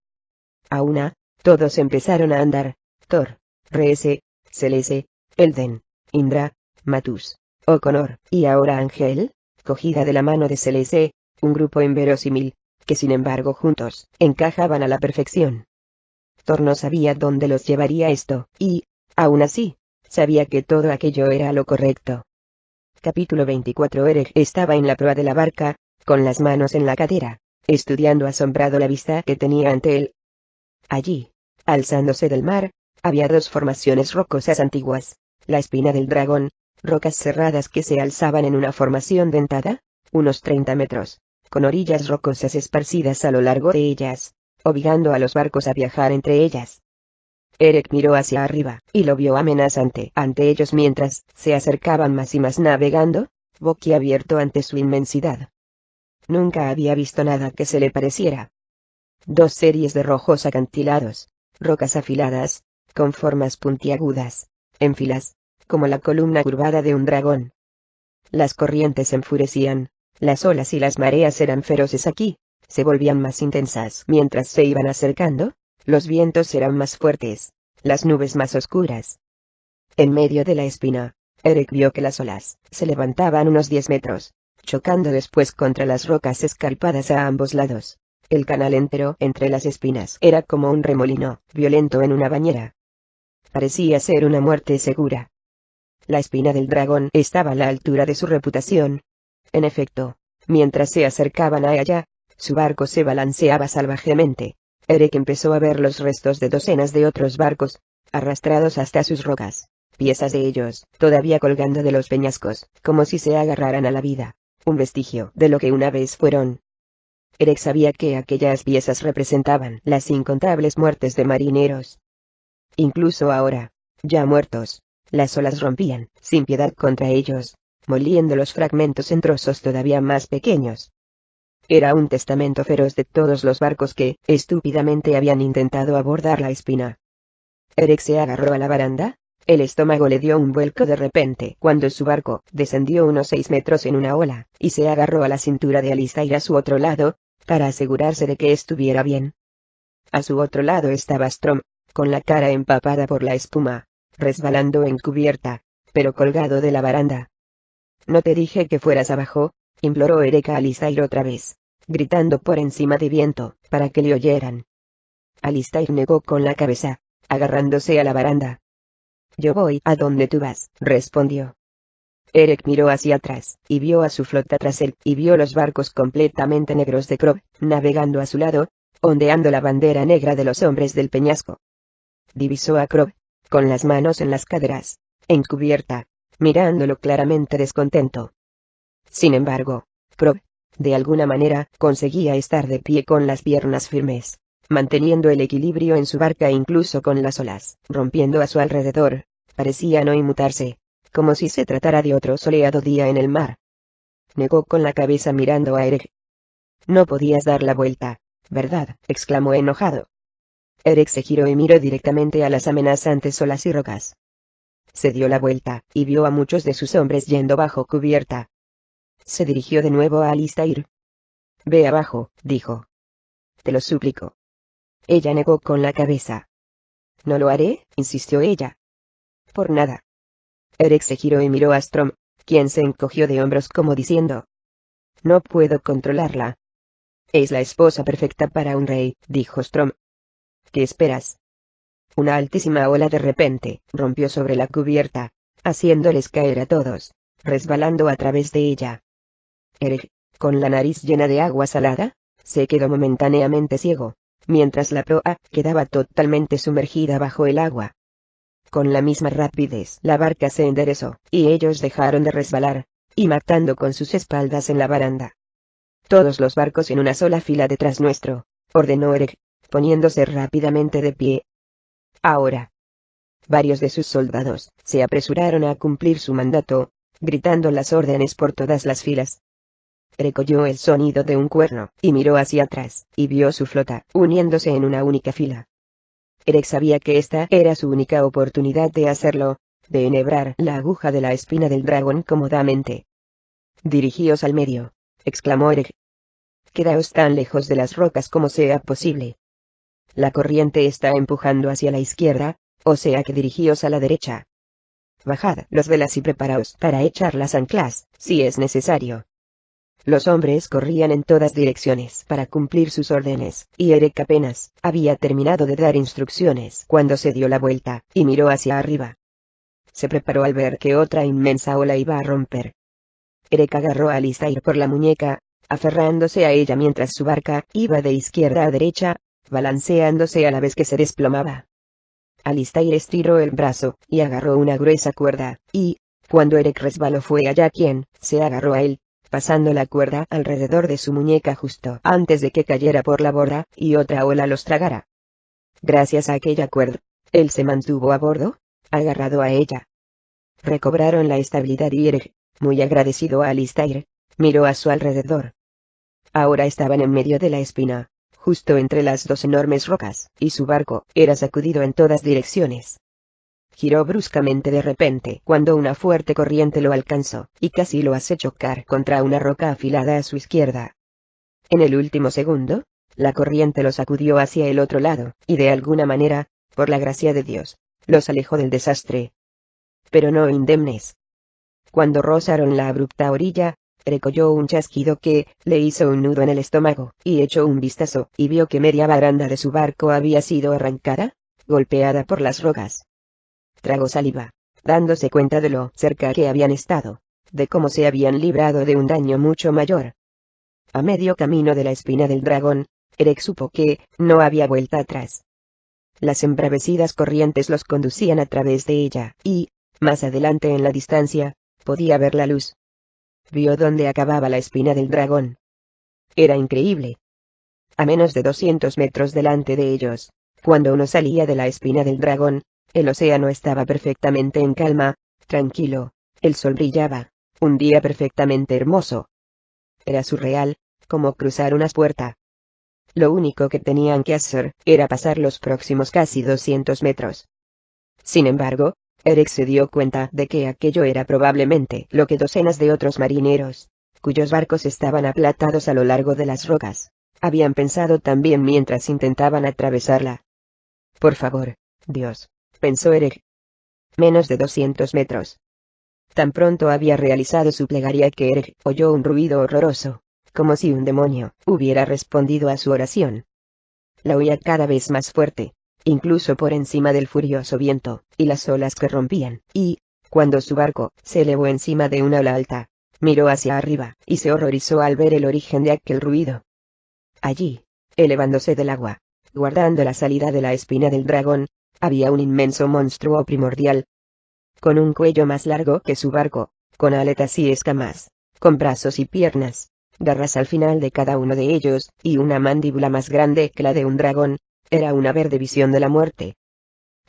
A una, todos empezaron a andar, Thor, Reese, Celeste, Elden, Indra, Matus, O'Connor, y ahora Ángel, cogida de la mano de Celeste, un grupo inverosímil, que sin embargo juntos, encajaban a la perfección. Thor no sabía dónde los llevaría esto, y, aún así, sabía que todo aquello era lo correcto. Capítulo 24. Eric estaba en la proa de la barca, con las manos en la cadera, estudiando asombrado la vista que tenía ante él. Allí, alzándose del mar, había dos formaciones rocosas antiguas, la espina del dragón, rocas cerradas que se alzaban en una formación dentada, unos 30 metros, con orillas rocosas esparcidas a lo largo de ellas, obligando a los barcos a viajar entre ellas. Eric miró hacia arriba, y lo vio amenazante ante ellos mientras se acercaban más y más navegando, boquiabierto ante su inmensidad. Nunca había visto nada que se le pareciera. Dos series de rojos acantilados, rocas afiladas, con formas puntiagudas, en filas, como la columna curvada de un dragón. Las corrientes se enfurecían, las olas y las mareas eran feroces aquí, se volvían más intensas mientras se iban acercando, los vientos eran más fuertes, las nubes más oscuras. En medio de la espina, Eric vio que las olas se levantaban unos 10 metros, chocando después contra las rocas escarpadas a ambos lados. El canal entero entre las espinas era como un remolino violento en una bañera. Parecía ser una muerte segura. La espina del dragón estaba a la altura de su reputación. En efecto, mientras se acercaban a ella, su barco se balanceaba salvajemente. Eric empezó a ver los restos de docenas de otros barcos, arrastrados hasta sus rocas, piezas de ellos, todavía colgando de los peñascos, como si se agarraran a la vida, un vestigio de lo que una vez fueron. Eric sabía que aquellas piezas representaban las incontables muertes de marineros. Incluso ahora, ya muertos, las olas rompían, sin piedad contra ellos, moliendo los fragmentos en trozos todavía más pequeños. Era un testamento feroz de todos los barcos que, estúpidamente habían intentado abordar la espina. Eric se agarró a la baranda, el estómago le dio un vuelco de repente cuando su barco descendió unos 6 metros en una ola, y se agarró a la cintura de Alistair a su otro lado, para asegurarse de que estuviera bien. A su otro lado estaba Strom, con la cara empapada por la espuma, resbalando en cubierta, pero colgado de la baranda. «¿No te dije que fueras abajo?», imploró Eric a Alistair otra vez, gritando por encima de viento, para que le oyeran. Alistair negó con la cabeza, agarrándose a la baranda. «Yo voy a donde tú vas», respondió. Eric miró hacia atrás, y vio a su flota tras él, y vio los barcos completamente negros de Crow, navegando a su lado, ondeando la bandera negra de los hombres del peñasco. Divisó a Crow, con las manos en las caderas, en cubierta, mirándolo claramente descontento. Sin embargo, Crow, de alguna manera, conseguía estar de pie con las piernas firmes, manteniendo el equilibrio en su barca incluso con las olas, rompiendo a su alrededor, parecía no inmutarse, como si se tratara de otro soleado día en el mar. Negó con la cabeza mirando a Eric. No podías dar la vuelta, ¿verdad?, exclamó enojado. Eric se giró y miró directamente a las amenazantes olas y rocas. Se dio la vuelta, y vio a muchos de sus hombres yendo bajo cubierta. Se dirigió de nuevo a Alistair. «Ve abajo», dijo. «Te lo suplico». Ella negó con la cabeza. «No lo haré», insistió ella. «Por nada». Eric se giró y miró a Strom, quien se encogió de hombros como diciendo: «No puedo controlarla». «Es la esposa perfecta para un rey», dijo Strom. «¿Qué esperas?». Una altísima ola de repente rompió sobre la cubierta, haciéndoles caer a todos, resbalando a través de ella. Eric, con la nariz llena de agua salada, se quedó momentáneamente ciego, mientras la proa quedaba totalmente sumergida bajo el agua. Con la misma rapidez la barca se enderezó, y ellos dejaron de resbalar, y matando con sus espaldas en la baranda. «Todos los barcos en una sola fila detrás nuestro», ordenó Eric, poniéndose rápidamente de pie. Ahora. Varios de sus soldados se apresuraron a cumplir su mandato, gritando las órdenes por todas las filas. Eric oyó el sonido de un cuerno, y miró hacia atrás, y vio su flota uniéndose en una única fila. Eric sabía que esta era su única oportunidad de hacerlo, de enhebrar la aguja de la espina del dragón cómodamente. «Dirigíos al medio», exclamó Eric. «Quedaos tan lejos de las rocas como sea posible. La corriente está empujando hacia la izquierda, o sea que dirigíos a la derecha. Bajad los velas y preparaos para echar las anclas, si es necesario». Los hombres corrían en todas direcciones para cumplir sus órdenes, y Eric apenas había terminado de dar instrucciones cuando se dio la vuelta, y miró hacia arriba. Se preparó al ver que otra inmensa ola iba a romper. Eric agarró a Alistair por la muñeca, aferrándose a ella mientras su barca iba de izquierda a derecha, balanceándose a la vez que se desplomaba. Alistair estiró el brazo, y agarró una gruesa cuerda, y, cuando Eric resbaló fue ella quien se agarró a él, pasando la cuerda alrededor de su muñeca justo antes de que cayera por la borda, y otra ola los tragara. Gracias a aquella cuerda, él se mantuvo a bordo, agarrado a ella. Recobraron la estabilidad y Eric, muy agradecido a Alistair, miró a su alrededor. Ahora estaban en medio de la espina, justo entre las dos enormes rocas, y su barco era sacudido en todas direcciones. Giró bruscamente de repente cuando una fuerte corriente lo alcanzó, y casi lo hace chocar contra una roca afilada a su izquierda. En el último segundo, la corriente lo sacudió hacia el otro lado, y de alguna manera, por la gracia de Dios, los alejó del desastre. Pero no indemnes. Cuando rozaron la abrupta orilla, Eric oyó un chasquido que le hizo un nudo en el estómago, y echó un vistazo, y vio que media baranda de su barco había sido arrancada, golpeada por las rocas. Tragó saliva, dándose cuenta de lo cerca que habían estado, de cómo se habían librado de un daño mucho mayor. A medio camino de la espina del dragón, Eric supo que no había vuelta atrás. Las embravecidas corrientes los conducían a través de ella, y, más adelante en la distancia, podía ver la luz. Vio dónde acababa la espina del dragón. Era increíble. A menos de 200 metros delante de ellos, cuando uno salía de la espina del dragón, el océano estaba perfectamente en calma, tranquilo, el sol brillaba, un día perfectamente hermoso. Era surreal, como cruzar una puerta. Lo único que tenían que hacer era pasar los próximos casi 200 metros. Sin embargo, Eric se dio cuenta de que aquello era probablemente lo que docenas de otros marineros, cuyos barcos estaban aplatados a lo largo de las rocas, habían pensado también mientras intentaban atravesarla. Por favor, Dios, pensó Eric. Menos de 200 metros. Tan pronto había realizado su plegaria que Eric oyó un ruido horroroso, como si un demonio hubiera respondido a su oración. La oía cada vez más fuerte, incluso por encima del furioso viento, y las olas que rompían, y, cuando su barco se elevó encima de una ola alta, miró hacia arriba, y se horrorizó al ver el origen de aquel ruido. Allí, elevándose del agua, guardando la salida de la espina del dragón, había un inmenso monstruo primordial, con un cuello más largo que su barco, con aletas y escamas, con brazos y piernas, garras al final de cada uno de ellos, y una mandíbula más grande que la de un dragón. Era una verde visión de la muerte.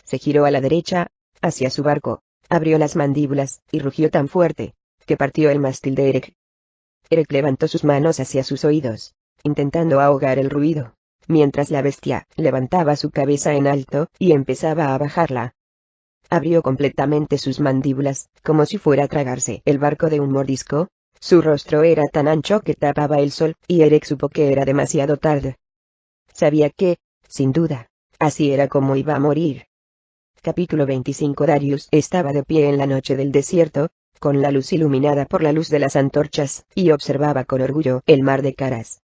Se giró a la derecha, hacia su barco, Abrió las mandíbulas, y rugió tan fuerte, que partió el mástil de Erek. Erek levantó sus manos hacia sus oídos, intentando ahogar el ruido, mientras la bestia levantaba su cabeza en alto, y empezaba a bajarla. Abrió completamente sus mandíbulas, como si fuera a tragarse el barco de un mordisco. Su rostro era tan ancho que tapaba el sol, y Erek supo que era demasiado tarde. Sabía que, sin duda, así era como iba a morir. Capítulo 25. Darius estaba de pie en la noche del desierto, con la luz iluminada por la luz de las antorchas, y observaba con orgullo el mar de caras.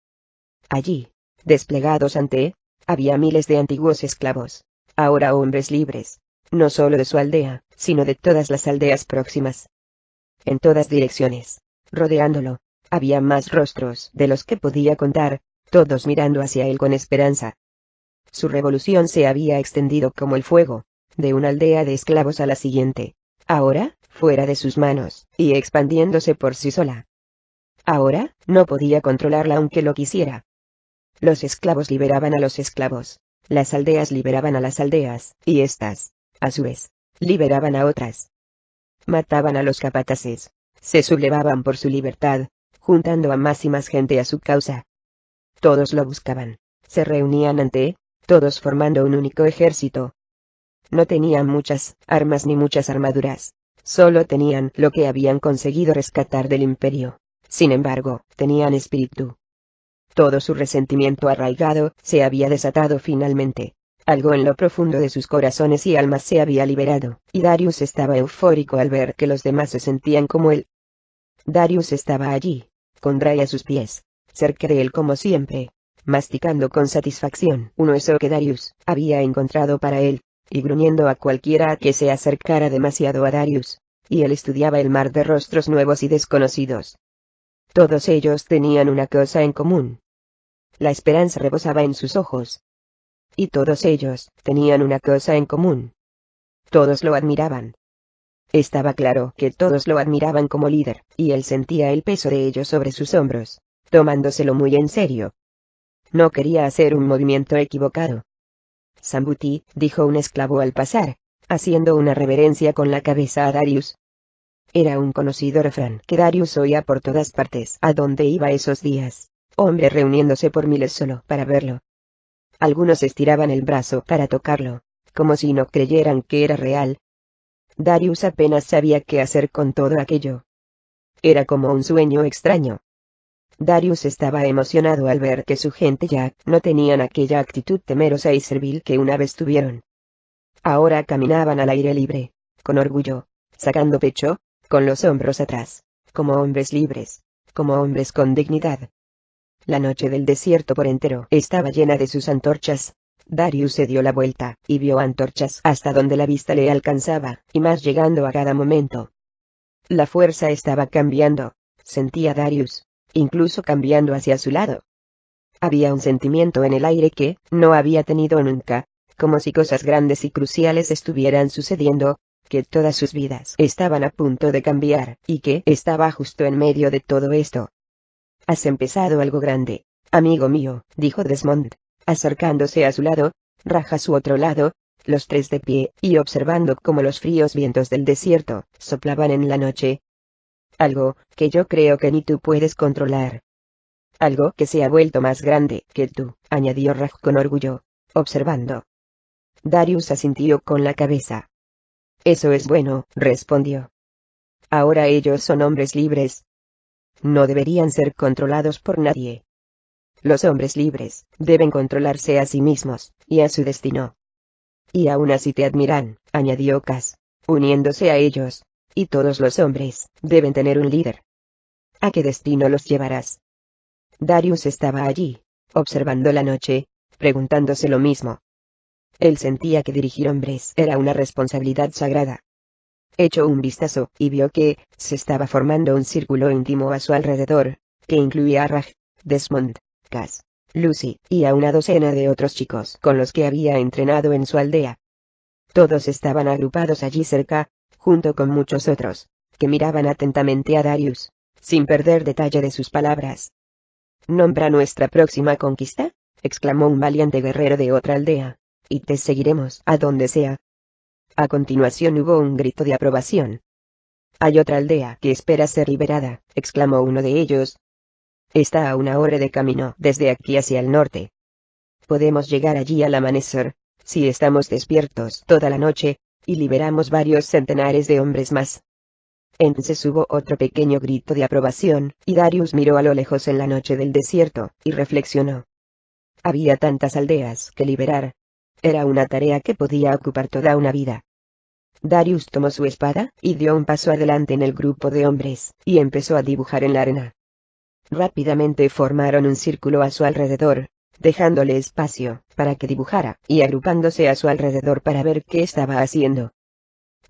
Allí, desplegados ante él, había miles de antiguos esclavos, ahora hombres libres, no solo de su aldea, sino de todas las aldeas próximas. En todas direcciones, rodeándolo, había más rostros de los que podía contar, todos mirando hacia él con esperanza. Su revolución se había extendido como el fuego, de una aldea de esclavos a la siguiente, ahora, fuera de sus manos, y expandiéndose por sí sola. Ahora, no podía controlarla aunque lo quisiera. Los esclavos liberaban a los esclavos, las aldeas liberaban a las aldeas, y éstas, a su vez, liberaban a otras. Mataban a los capataces, se sublevaban por su libertad, juntando a más y más gente a su causa. Todos lo buscaban, se reunían ante él, todos formando un único ejército. No tenían muchas armas ni muchas armaduras, solo tenían lo que habían conseguido rescatar del imperio. Sin embargo, tenían espíritu. Todo su resentimiento arraigado se había desatado finalmente. Algo en lo profundo de sus corazones y almas se había liberado, y Darius estaba eufórico al ver que los demás se sentían como él. Darius estaba allí, con Dray a sus pies, cerca de él como siempre, masticando con satisfacción un hueso que Darius había encontrado para él, y gruñendo a cualquiera que se acercara demasiado a Darius, y él estudiaba el mar de rostros nuevos y desconocidos. Todos ellos tenían una cosa en común. La esperanza rebosaba en sus ojos. Y todos ellos tenían una cosa en común. Todos lo admiraban. Estaba claro que todos lo admiraban como líder, y él sentía el peso de ellos sobre sus hombros, tomándoselo muy en serio. No quería hacer un movimiento equivocado. Sambuti, dijo un esclavo al pasar, haciendo una reverencia con la cabeza a Darius. Era un conocido refrán que Darius oía por todas partes a donde iba esos días, hombres reuniéndose por miles solo para verlo. Algunos estiraban el brazo para tocarlo, como si no creyeran que era real. Darius apenas sabía qué hacer con todo aquello. Era como un sueño extraño. Darius estaba emocionado al ver que su gente ya no tenían aquella actitud temerosa y servil que una vez tuvieron. Ahora caminaban al aire libre, con orgullo, sacando pecho, con los hombros atrás, como hombres libres, como hombres con dignidad. La noche del desierto por entero estaba llena de sus antorchas. Darius se dio la vuelta, y vio antorchas hasta donde la vista le alcanzaba, y más llegando a cada momento. La fuerza estaba cambiando, sentía Darius, incluso cambiando hacia su lado. Había un sentimiento en el aire que no había tenido nunca, como si cosas grandes y cruciales estuvieran sucediendo, que todas sus vidas estaban a punto de cambiar, y que estaba justo en medio de todo esto. Has empezado algo grande, amigo mío, dijo Desmond, acercándose a su lado, Raja a su otro lado, los tres de pie, y observando cómo los fríos vientos del desierto soplaban en la noche. Algo que yo creo que ni tú puedes controlar. Algo que se ha vuelto más grande que tú, añadió Raj con orgullo, observando. Darius asintió con la cabeza. Eso es bueno, respondió. Ahora ellos son hombres libres. No deberían ser controlados por nadie. Los hombres libres deben controlarse a sí mismos, y a su destino. Y aún así te admiran, añadió Cas, uniéndose a ellos, y todos los hombres deben tener un líder. ¿A qué destino los llevarás? Darius estaba allí, observando la noche, preguntándose lo mismo. Él sentía que dirigir hombres era una responsabilidad sagrada. Echó un vistazo, y vio que se estaba formando un círculo íntimo a su alrededor, que incluía a Raj, Desmond, Cas, Lucy, y a una docena de otros chicos con los que había entrenado en su aldea. Todos estaban agrupados allí cerca, junto con muchos otros, que miraban atentamente a Darius, sin perder detalle de sus palabras. «¿Nombra nuestra próxima conquista?», exclamó un valiente guerrero de otra aldea, «y te seguiremos a donde sea». A continuación hubo un grito de aprobación. «Hay otra aldea que espera ser liberada», exclamó uno de ellos. «Está a 1 hora de camino desde aquí hacia el norte. Podemos llegar allí al amanecer, si estamos despiertos toda la noche, y liberamos varios centenares de hombres más». Entonces hubo otro pequeño grito de aprobación, y Darius miró a lo lejos en la noche del desierto, y reflexionó. Había tantas aldeas que liberar. Era una tarea que podía ocupar toda una vida. Darius tomó su espada, y dio un paso adelante en el grupo de hombres, y empezó a dibujar en la arena. Rápidamente formaron un círculo a su alrededor, dejándole espacio, para que dibujara, y agrupándose a su alrededor para ver qué estaba haciendo.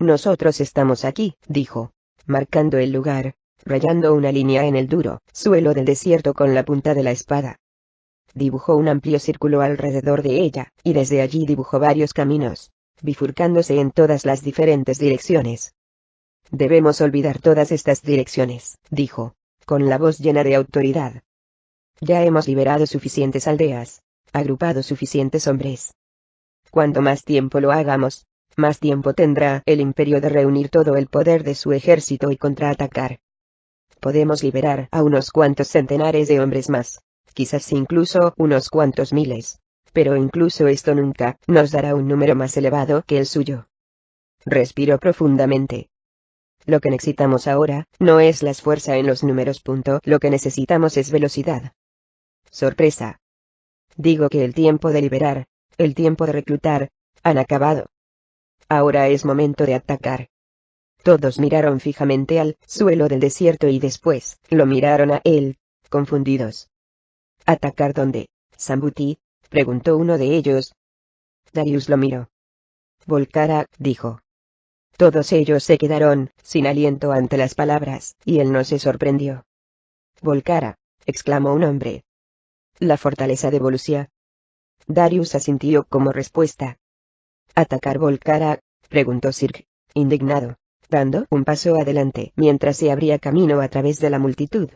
«Nosotros estamos aquí», dijo, marcando el lugar, rayando una línea en el duro suelo del desierto con la punta de la espada. Dibujó un amplio círculo alrededor de ella, y desde allí dibujó varios caminos, bifurcándose en todas las diferentes direcciones. «Debemos olvidar todas estas direcciones», dijo, con la voz llena de autoridad. «Ya hemos liberado suficientes aldeas, agrupado suficientes hombres. Cuanto más tiempo lo hagamos, más tiempo tendrá el imperio de reunir todo el poder de su ejército y contraatacar. Podemos liberar a unos cuantos centenares de hombres más, quizás incluso unos cuantos miles, pero incluso esto nunca nos dará un número más elevado que el suyo». Respiró profundamente. «Lo que necesitamos ahora no es la fuerza en los números. Lo que necesitamos es velocidad. Sorpresa. Digo que el tiempo de liberar, el tiempo de reclutar, han acabado. Ahora es momento de atacar». Todos miraron fijamente al suelo del desierto y después lo miraron a él, confundidos. «¿Atacar dónde, Sambuti?», preguntó uno de ellos. Darius lo miró. «Volcara», dijo. Todos ellos se quedaron sin aliento ante las palabras, y él no se sorprendió. «Volcara», exclamó un hombre. «¿La fortaleza de Volusia?». Darius asintió como respuesta. «¿Atacar Volcara?», preguntó Sirk, indignado, dando un paso adelante mientras se abría camino a través de la multitud.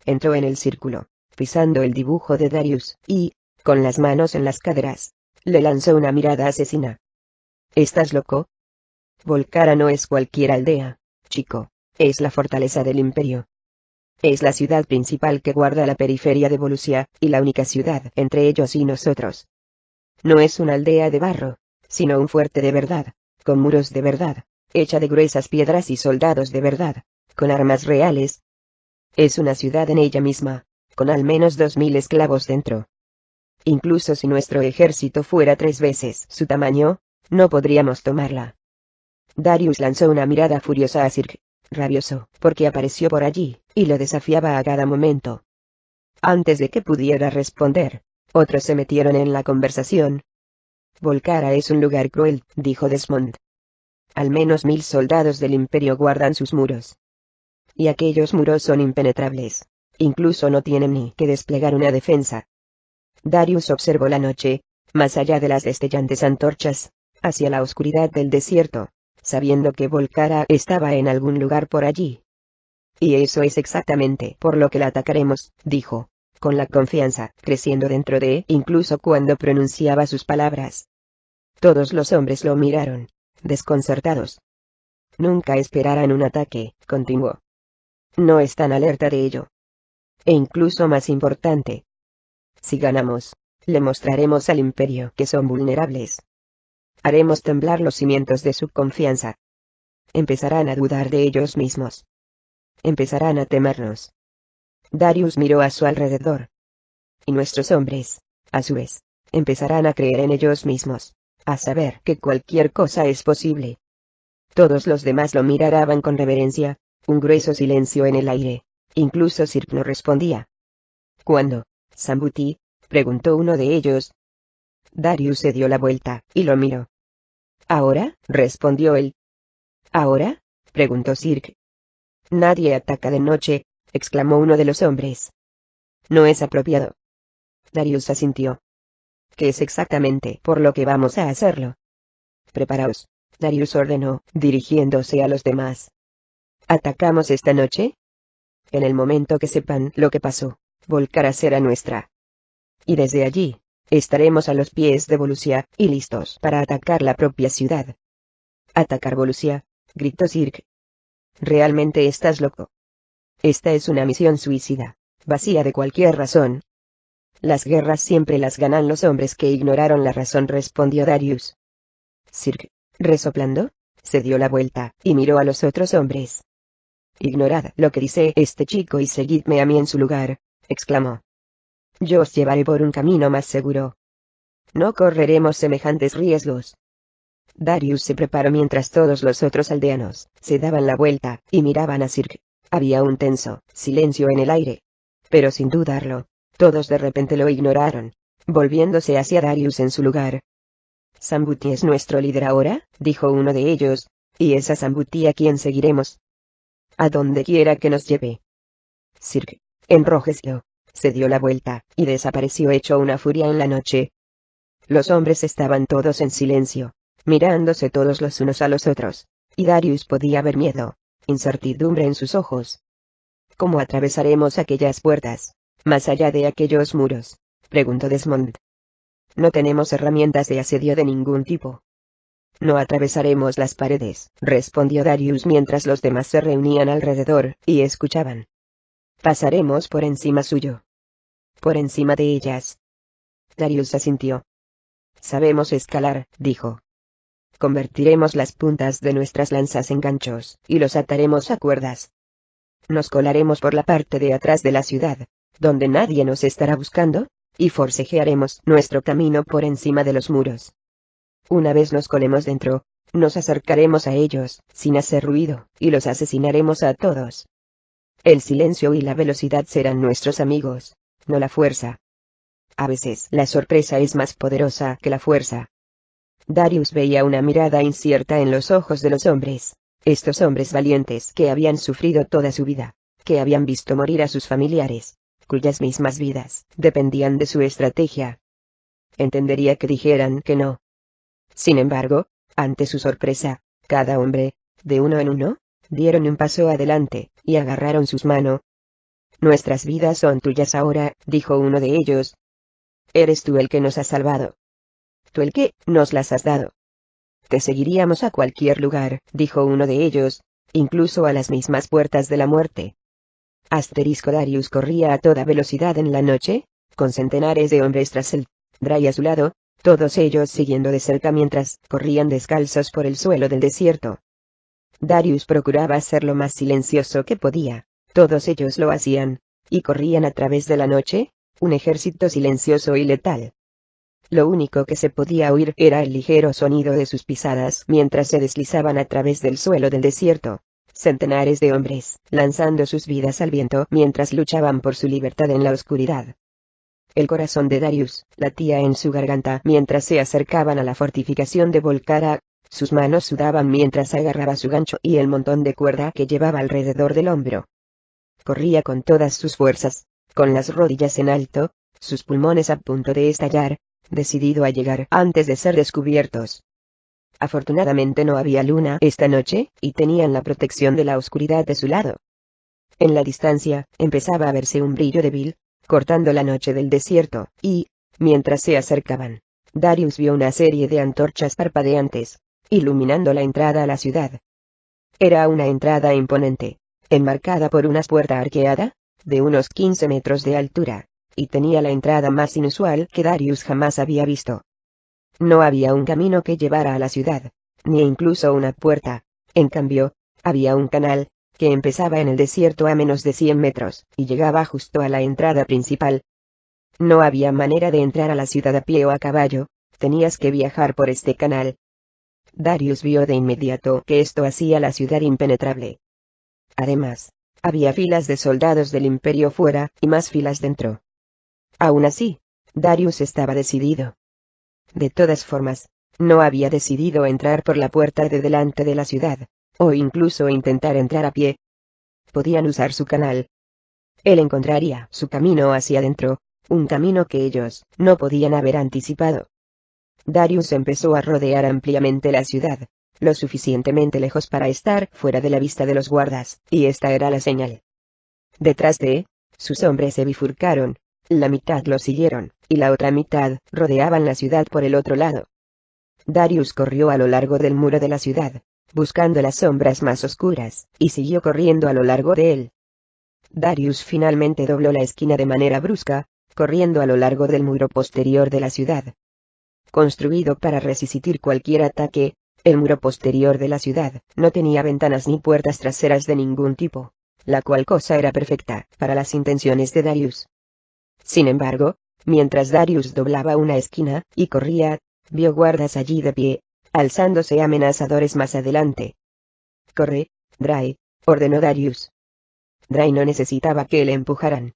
Entró en el círculo, pisando el dibujo de Darius, y, con las manos en las caderas, le lanzó una mirada asesina. «¿Estás loco? Volcara no es cualquier aldea, chico, es la fortaleza del imperio. Es la ciudad principal que guarda la periferia de Volusia, y la única ciudad entre ellos y nosotros. No es una aldea de barro, sino un fuerte de verdad, con muros de verdad, hecha de gruesas piedras y soldados de verdad, con armas reales. Es una ciudad en ella misma, con al menos 2000 esclavos dentro. Incluso si nuestro ejército fuera 3 veces su tamaño, no podríamos tomarla». Darius lanzó una mirada furiosa a Sirk, rabioso, porque apareció por allí, y lo desafiaba a cada momento. Antes de que pudiera responder, otros se metieron en la conversación. «Volcara es un lugar cruel», dijo Desmond. «Al menos 1000 soldados del imperio guardan sus muros. Y aquellos muros son impenetrables. Incluso no tienen ni que desplegar una defensa». Darius observó la noche, más allá de las destellantes antorchas, hacia la oscuridad del desierto, sabiendo que Volcara estaba en algún lugar por allí. «Y eso es exactamente por lo que la atacaremos», dijo, con la confianza creciendo dentro de él incluso cuando pronunciaba sus palabras. Todos los hombres lo miraron, desconcertados. «Nunca esperarán un ataque», continuó. «No están alerta de ello. E incluso más importante, si ganamos, le mostraremos al imperio que son vulnerables. Haremos temblar los cimientos de su confianza. Empezarán a dudar de ellos mismos. Empezarán a temernos». Darius miró a su alrededor. «Y nuestros hombres, a su vez, empezarán a creer en ellos mismos, a saber que cualquier cosa es posible». Todos los demás lo miraban con reverencia, un grueso silencio en el aire. Incluso Sirk no respondía. «¿Cuándo, Sambuti?», preguntó uno de ellos. Darius se dio la vuelta, y lo miró. «¿Ahora?», respondió él. «¿Ahora?», preguntó Sirk. «Nadie ataca de noche», exclamó uno de los hombres. «No es apropiado». Darius asintió. «¿Qué es exactamente por lo que vamos a hacerlo?». «Preparaos», Darius ordenó, dirigiéndose a los demás. «¿Atacamos esta noche? En el momento que sepan lo que pasó, Volcara será nuestra. Y desde allí, estaremos a los pies de Volusia, y listos para atacar la propia ciudad». Atacar Volusia, gritó Cirque. Realmente estás loco. Esta es una misión suicida, vacía de cualquier razón. Las guerras siempre las ganan los hombres que ignoraron la razón, respondió Darius. Cirque, resoplando, se dio la vuelta, y miró a los otros hombres. Ignorad lo que dice este chico y seguidme a mí en su lugar, exclamó. Yo os llevaré por un camino más seguro. No correremos semejantes riesgos. Darius se preparó mientras todos los otros aldeanos se daban la vuelta y miraban a Cirque. Había un tenso silencio en el aire. Pero sin dudarlo, todos de repente lo ignoraron, volviéndose hacia Darius en su lugar. Sambuti es nuestro líder ahora, dijo uno de ellos, y es a Sambuti a quien seguiremos. A donde quiera que nos lleve. Cirque, enrojeció, se dio la vuelta, y desapareció hecho una furia en la noche. Los hombres estaban todos en silencio, mirándose todos los unos a los otros, y Darius podía ver miedo, incertidumbre en sus ojos. ¿Cómo atravesaremos aquellas puertas, más allá de aquellos muros?, preguntó Desmond. No tenemos herramientas de asedio de ningún tipo. No atravesaremos las paredes, respondió Darius mientras los demás se reunían alrededor y escuchaban. Pasaremos por encima suyo. Por encima de ellas. Darius asintió. Sabemos escalar, dijo. Convertiremos las puntas de nuestras lanzas en ganchos, y los ataremos a cuerdas. Nos colaremos por la parte de atrás de la ciudad, donde nadie nos estará buscando, y forcejearemos nuestro camino por encima de los muros. Una vez nos colemos dentro, nos acercaremos a ellos, sin hacer ruido, y los asesinaremos a todos. El silencio y la velocidad serán nuestros amigos, no la fuerza. A veces la sorpresa es más poderosa que la fuerza. Darius veía una mirada incierta en los ojos de los hombres, estos hombres valientes que habían sufrido toda su vida, que habían visto morir a sus familiares, cuyas mismas vidas dependían de su estrategia. Entendería que dijeran que no. Sin embargo, ante su sorpresa, cada hombre, de uno en uno, dieron un paso adelante, y agarraron sus manos. Nuestras vidas son tuyas ahora, dijo uno de ellos. Eres tú el que nos has salvado. Tú el que nos las has dado. Te seguiríamos a cualquier lugar, dijo uno de ellos, incluso a las mismas puertas de la muerte. Darius corría a toda velocidad en la noche, con centenares de hombres tras él, Dray a su lado, todos ellos siguiendo de cerca mientras corrían descalzos por el suelo del desierto. Darius procuraba ser lo más silencioso que podía, todos ellos lo hacían, y corrían a través de la noche, un ejército silencioso y letal. Lo único que se podía oír era el ligero sonido de sus pisadas mientras se deslizaban a través del suelo del desierto. Centenares de hombres, lanzando sus vidas al viento mientras luchaban por su libertad en la oscuridad. El corazón de Darius latía en su garganta mientras se acercaban a la fortificación de Volcara. Sus manos sudaban mientras agarraba su gancho y el montón de cuerda que llevaba alrededor del hombro. Corría con todas sus fuerzas, con las rodillas en alto, sus pulmones a punto de estallar, decidido a llegar antes de ser descubiertos. Afortunadamente no había luna esta noche, y tenían la protección de la oscuridad de su lado. En la distancia, empezaba a verse un brillo débil, cortando la noche del desierto, y, mientras se acercaban, Darius vio una serie de antorchas parpadeantes, iluminando la entrada a la ciudad. Era una entrada imponente, enmarcada por una puerta arqueada, de unos 15 metros de altura, y tenía la entrada más inusual que Darius jamás había visto. No había un camino que llevara a la ciudad, ni incluso una puerta, en cambio, había un canal, que empezaba en el desierto a menos de 100 metros, y llegaba justo a la entrada principal. No había manera de entrar a la ciudad a pie o a caballo, tenías que viajar por este canal. Darius vio de inmediato que esto hacía la ciudad impenetrable. Además, había filas de soldados del Imperio fuera, y más filas dentro. Aún así, Darius estaba decidido. De todas formas, no había decidido entrar por la puerta de delante de la ciudad, o incluso intentar entrar a pie. Podían usar su canal. Él encontraría su camino hacia adentro, un camino que ellos no podían haber anticipado. Darius empezó a rodear ampliamente la ciudad, lo suficientemente lejos para estar fuera de la vista de los guardas, y esta era la señal. Detrás de sus hombres se bifurcaron, la mitad lo siguieron, y la otra mitad rodeaban la ciudad por el otro lado. Darius corrió a lo largo del muro de la ciudad, buscando las sombras más oscuras, y siguió corriendo a lo largo de él. Darius finalmente dobló la esquina de manera brusca, corriendo a lo largo del muro posterior de la ciudad. Construido para resistir cualquier ataque, el muro posterior de la ciudad no tenía ventanas ni puertas traseras de ningún tipo, la cual cosa era perfecta para las intenciones de Darius. Sin embargo, mientras Darius doblaba una esquina y corría, vio guardas allí de pie, alzándose amenazadores más adelante. «Corre, Dry», ordenó Darius. Dry no necesitaba que le empujaran.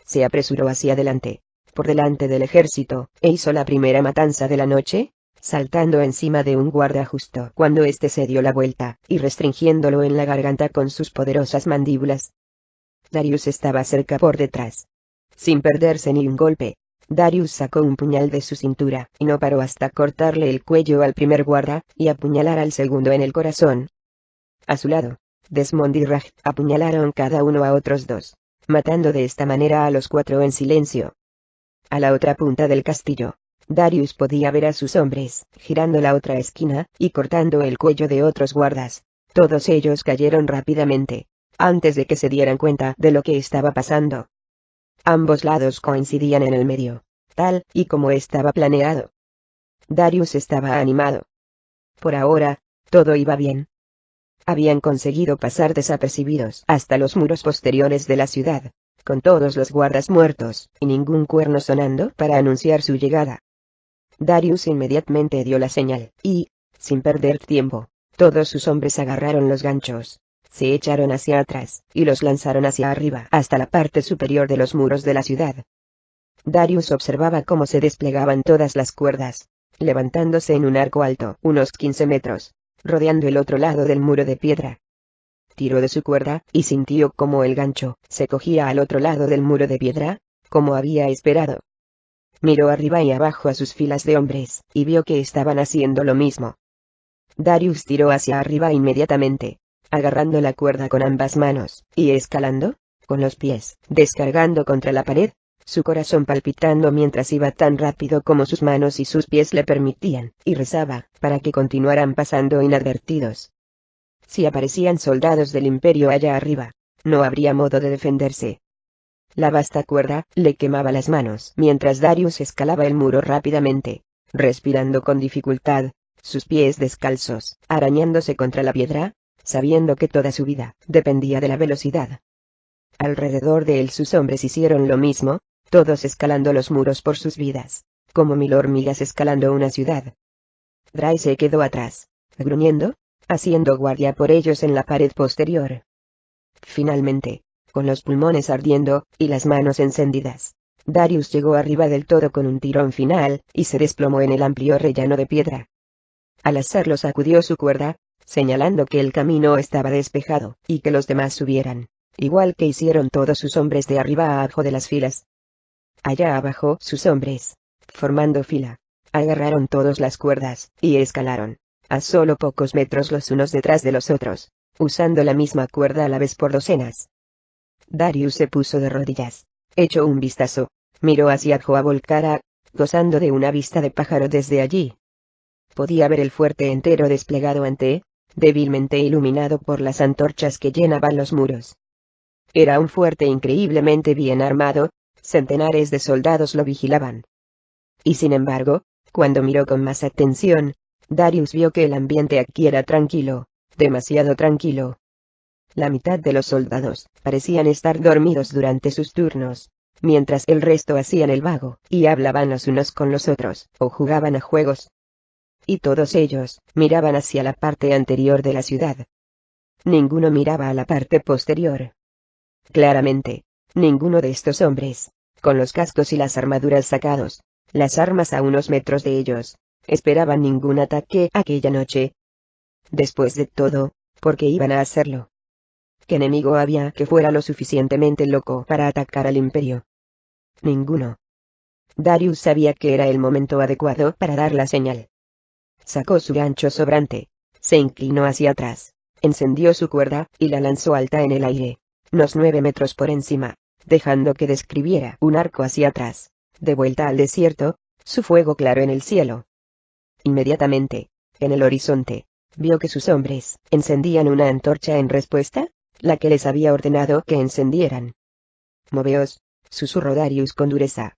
Se apresuró hacia adelante, por delante del ejército, e hizo la primera matanza de la noche, saltando encima de un guarda justo cuando éste se dio la vuelta, y restringiéndolo en la garganta con sus poderosas mandíbulas. Darius estaba cerca por detrás. Sin perderse ni un golpe, Darius sacó un puñal de su cintura, y no paró hasta cortarle el cuello al primer guarda, y apuñalar al segundo en el corazón. A su lado, Desmond y Raj apuñalaron cada uno a otros dos, matando de esta manera a los 4 en silencio. A la otra punta del castillo, Darius podía ver a sus hombres, girando la otra esquina, y cortando el cuello de otros guardas. Todos ellos cayeron rápidamente, antes de que se dieran cuenta de lo que estaba pasando. Ambos lados coincidían en el medio, tal y como estaba planeado. Darius estaba animado. Por ahora, todo iba bien. Habían conseguido pasar desapercibidos hasta los muros posteriores de la ciudad, con todos los guardas muertos, y ningún cuerno sonando para anunciar su llegada. Darius inmediatamente dio la señal, y, sin perder tiempo, todos sus hombres agarraron los ganchos, se echaron hacia atrás, y los lanzaron hacia arriba hasta la parte superior de los muros de la ciudad. Darius observaba cómo se desplegaban todas las cuerdas, levantándose en un arco alto, unos 15 metros, rodeando el otro lado del muro de piedra. Tiró de su cuerda, y sintió cómo el gancho se cogía al otro lado del muro de piedra, como había esperado. Miró arriba y abajo a sus filas de hombres, y vio que estaban haciendo lo mismo. Darius tiró hacia arriba inmediatamente, agarrando la cuerda con ambas manos, y escalando, con los pies, descargando contra la pared, su corazón palpitando mientras iba tan rápido como sus manos y sus pies le permitían, y rezaba, para que continuaran pasando inadvertidos. Si aparecían soldados del Imperio allá arriba, no habría modo de defenderse. La vasta cuerda le quemaba las manos mientras Darius escalaba el muro rápidamente, respirando con dificultad, sus pies descalzos, arañándose contra la piedra, sabiendo que toda su vida dependía de la velocidad. Alrededor de él sus hombres hicieron lo mismo, todos escalando los muros por sus vidas, como 1000 hormigas escalando una ciudad. Dry se quedó atrás, gruñendo, haciendo guardia por ellos en la pared posterior. Finalmente, con los pulmones ardiendo, y las manos encendidas, Darius llegó arriba del todo con un tirón final, y se desplomó en el amplio rellano de piedra. Al hacerlo sacudió su cuerda, señalando que el camino estaba despejado, y que los demás subieran, igual que hicieron todos sus hombres de arriba a abajo de las filas. Allá abajo sus hombres, formando fila, agarraron todas las cuerdas, y escalaron, a solo pocos metros los unos detrás de los otros, usando la misma cuerda a la vez por docenas. Darius se puso de rodillas, echó un vistazo, miró hacia Joabolcara, gozando de una vista de pájaro desde allí. Podía ver el fuerte entero desplegado ante, débilmente iluminado por las antorchas que llenaban los muros. Era un fuerte increíblemente bien armado, centenares de soldados lo vigilaban. Y sin embargo, cuando miró con más atención, Darius vio que el ambiente aquí era tranquilo, demasiado tranquilo. La mitad de los soldados parecían estar dormidos durante sus turnos, mientras el resto hacían el vago, y hablaban los unos con los otros, o jugaban a juegos. Y todos ellos miraban hacia la parte anterior de la ciudad. Ninguno miraba a la parte posterior. Claramente, ninguno de estos hombres, con los cascos y las armaduras sacados, las armas a unos metros de ellos, esperaban ningún ataque aquella noche. Después de todo, ¿por qué iban a hacerlo? ¿Qué enemigo había que fuera lo suficientemente loco para atacar al Imperio? Ninguno. Darius sabía que era el momento adecuado para dar la señal. Sacó su gancho sobrante, se inclinó hacia atrás, encendió su cuerda, y la lanzó alta en el aire, unos 9 metros por encima, dejando que describiera un arco hacia atrás, de vuelta al desierto, su fuego claro en el cielo. Inmediatamente, en el horizonte, vio que sus hombres encendían una antorcha en respuesta, la que les había ordenado que encendieran. «Moveos», susurró Darius con dureza.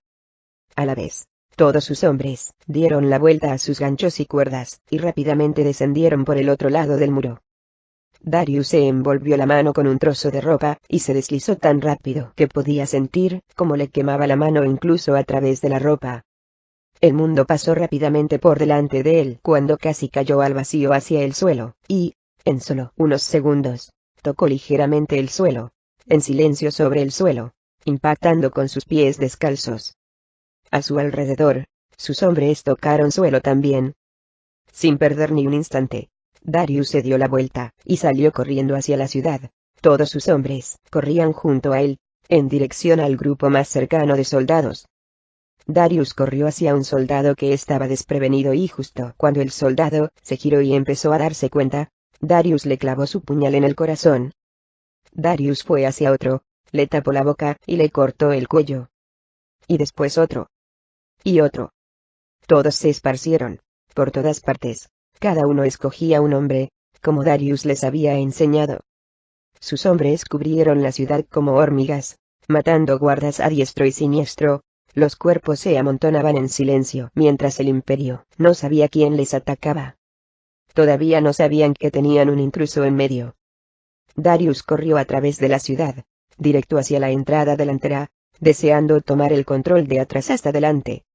A la vez, todos sus hombres dieron la vuelta a sus ganchos y cuerdas, y rápidamente descendieron por el otro lado del muro. Darius se envolvió la mano con un trozo de ropa, y se deslizó tan rápido que podía sentir cómo le quemaba la mano incluso a través de la ropa. El mundo pasó rápidamente por delante de él cuando casi cayó al vacío hacia el suelo, y, en solo unos segundos, tocó ligeramente el suelo, en silencio sobre el suelo, impactando con sus pies descalzos. A su alrededor, sus hombres tocaron suelo también. Sin perder ni un instante, Darius se dio la vuelta, y salió corriendo hacia la ciudad. Todos sus hombres corrían junto a él, en dirección al grupo más cercano de soldados. Darius corrió hacia un soldado que estaba desprevenido y justo cuando el soldado se giró y empezó a darse cuenta, Darius le clavó su puñal en el corazón. Darius fue hacia otro, le tapó la boca y le cortó el cuello. Y después otro. Y otro. Todos se esparcieron por todas partes. Cada uno escogía un hombre, como Darius les había enseñado. Sus hombres cubrieron la ciudad como hormigas, matando guardas a diestro y siniestro. Los cuerpos se amontonaban en silencio mientras el imperio no sabía quién les atacaba. Todavía no sabían que tenían un intruso en medio. Darius corrió a través de la ciudad, directo hacia la entrada delantera, deseando tomar el control de atrás hasta delante.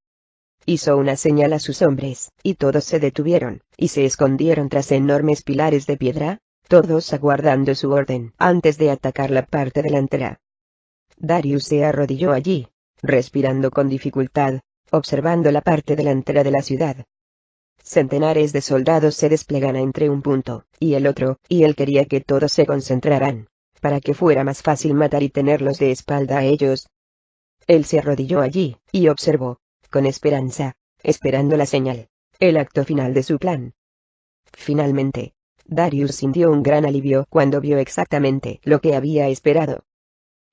Hizo una señal a sus hombres, y todos se detuvieron, y se escondieron tras enormes pilares de piedra, todos aguardando su orden antes de atacar la parte delantera. Darius se arrodilló allí, respirando con dificultad, observando la parte delantera de la ciudad. Centenares de soldados se desplegan entre un punto y el otro, y él quería que todos se concentraran, para que fuera más fácil matar y tenerlos de espalda a ellos. Él se arrodilló allí, y observó, con esperanza, esperando la señal, el acto final de su plan. Finalmente, Darius sintió un gran alivio cuando vio exactamente lo que había esperado.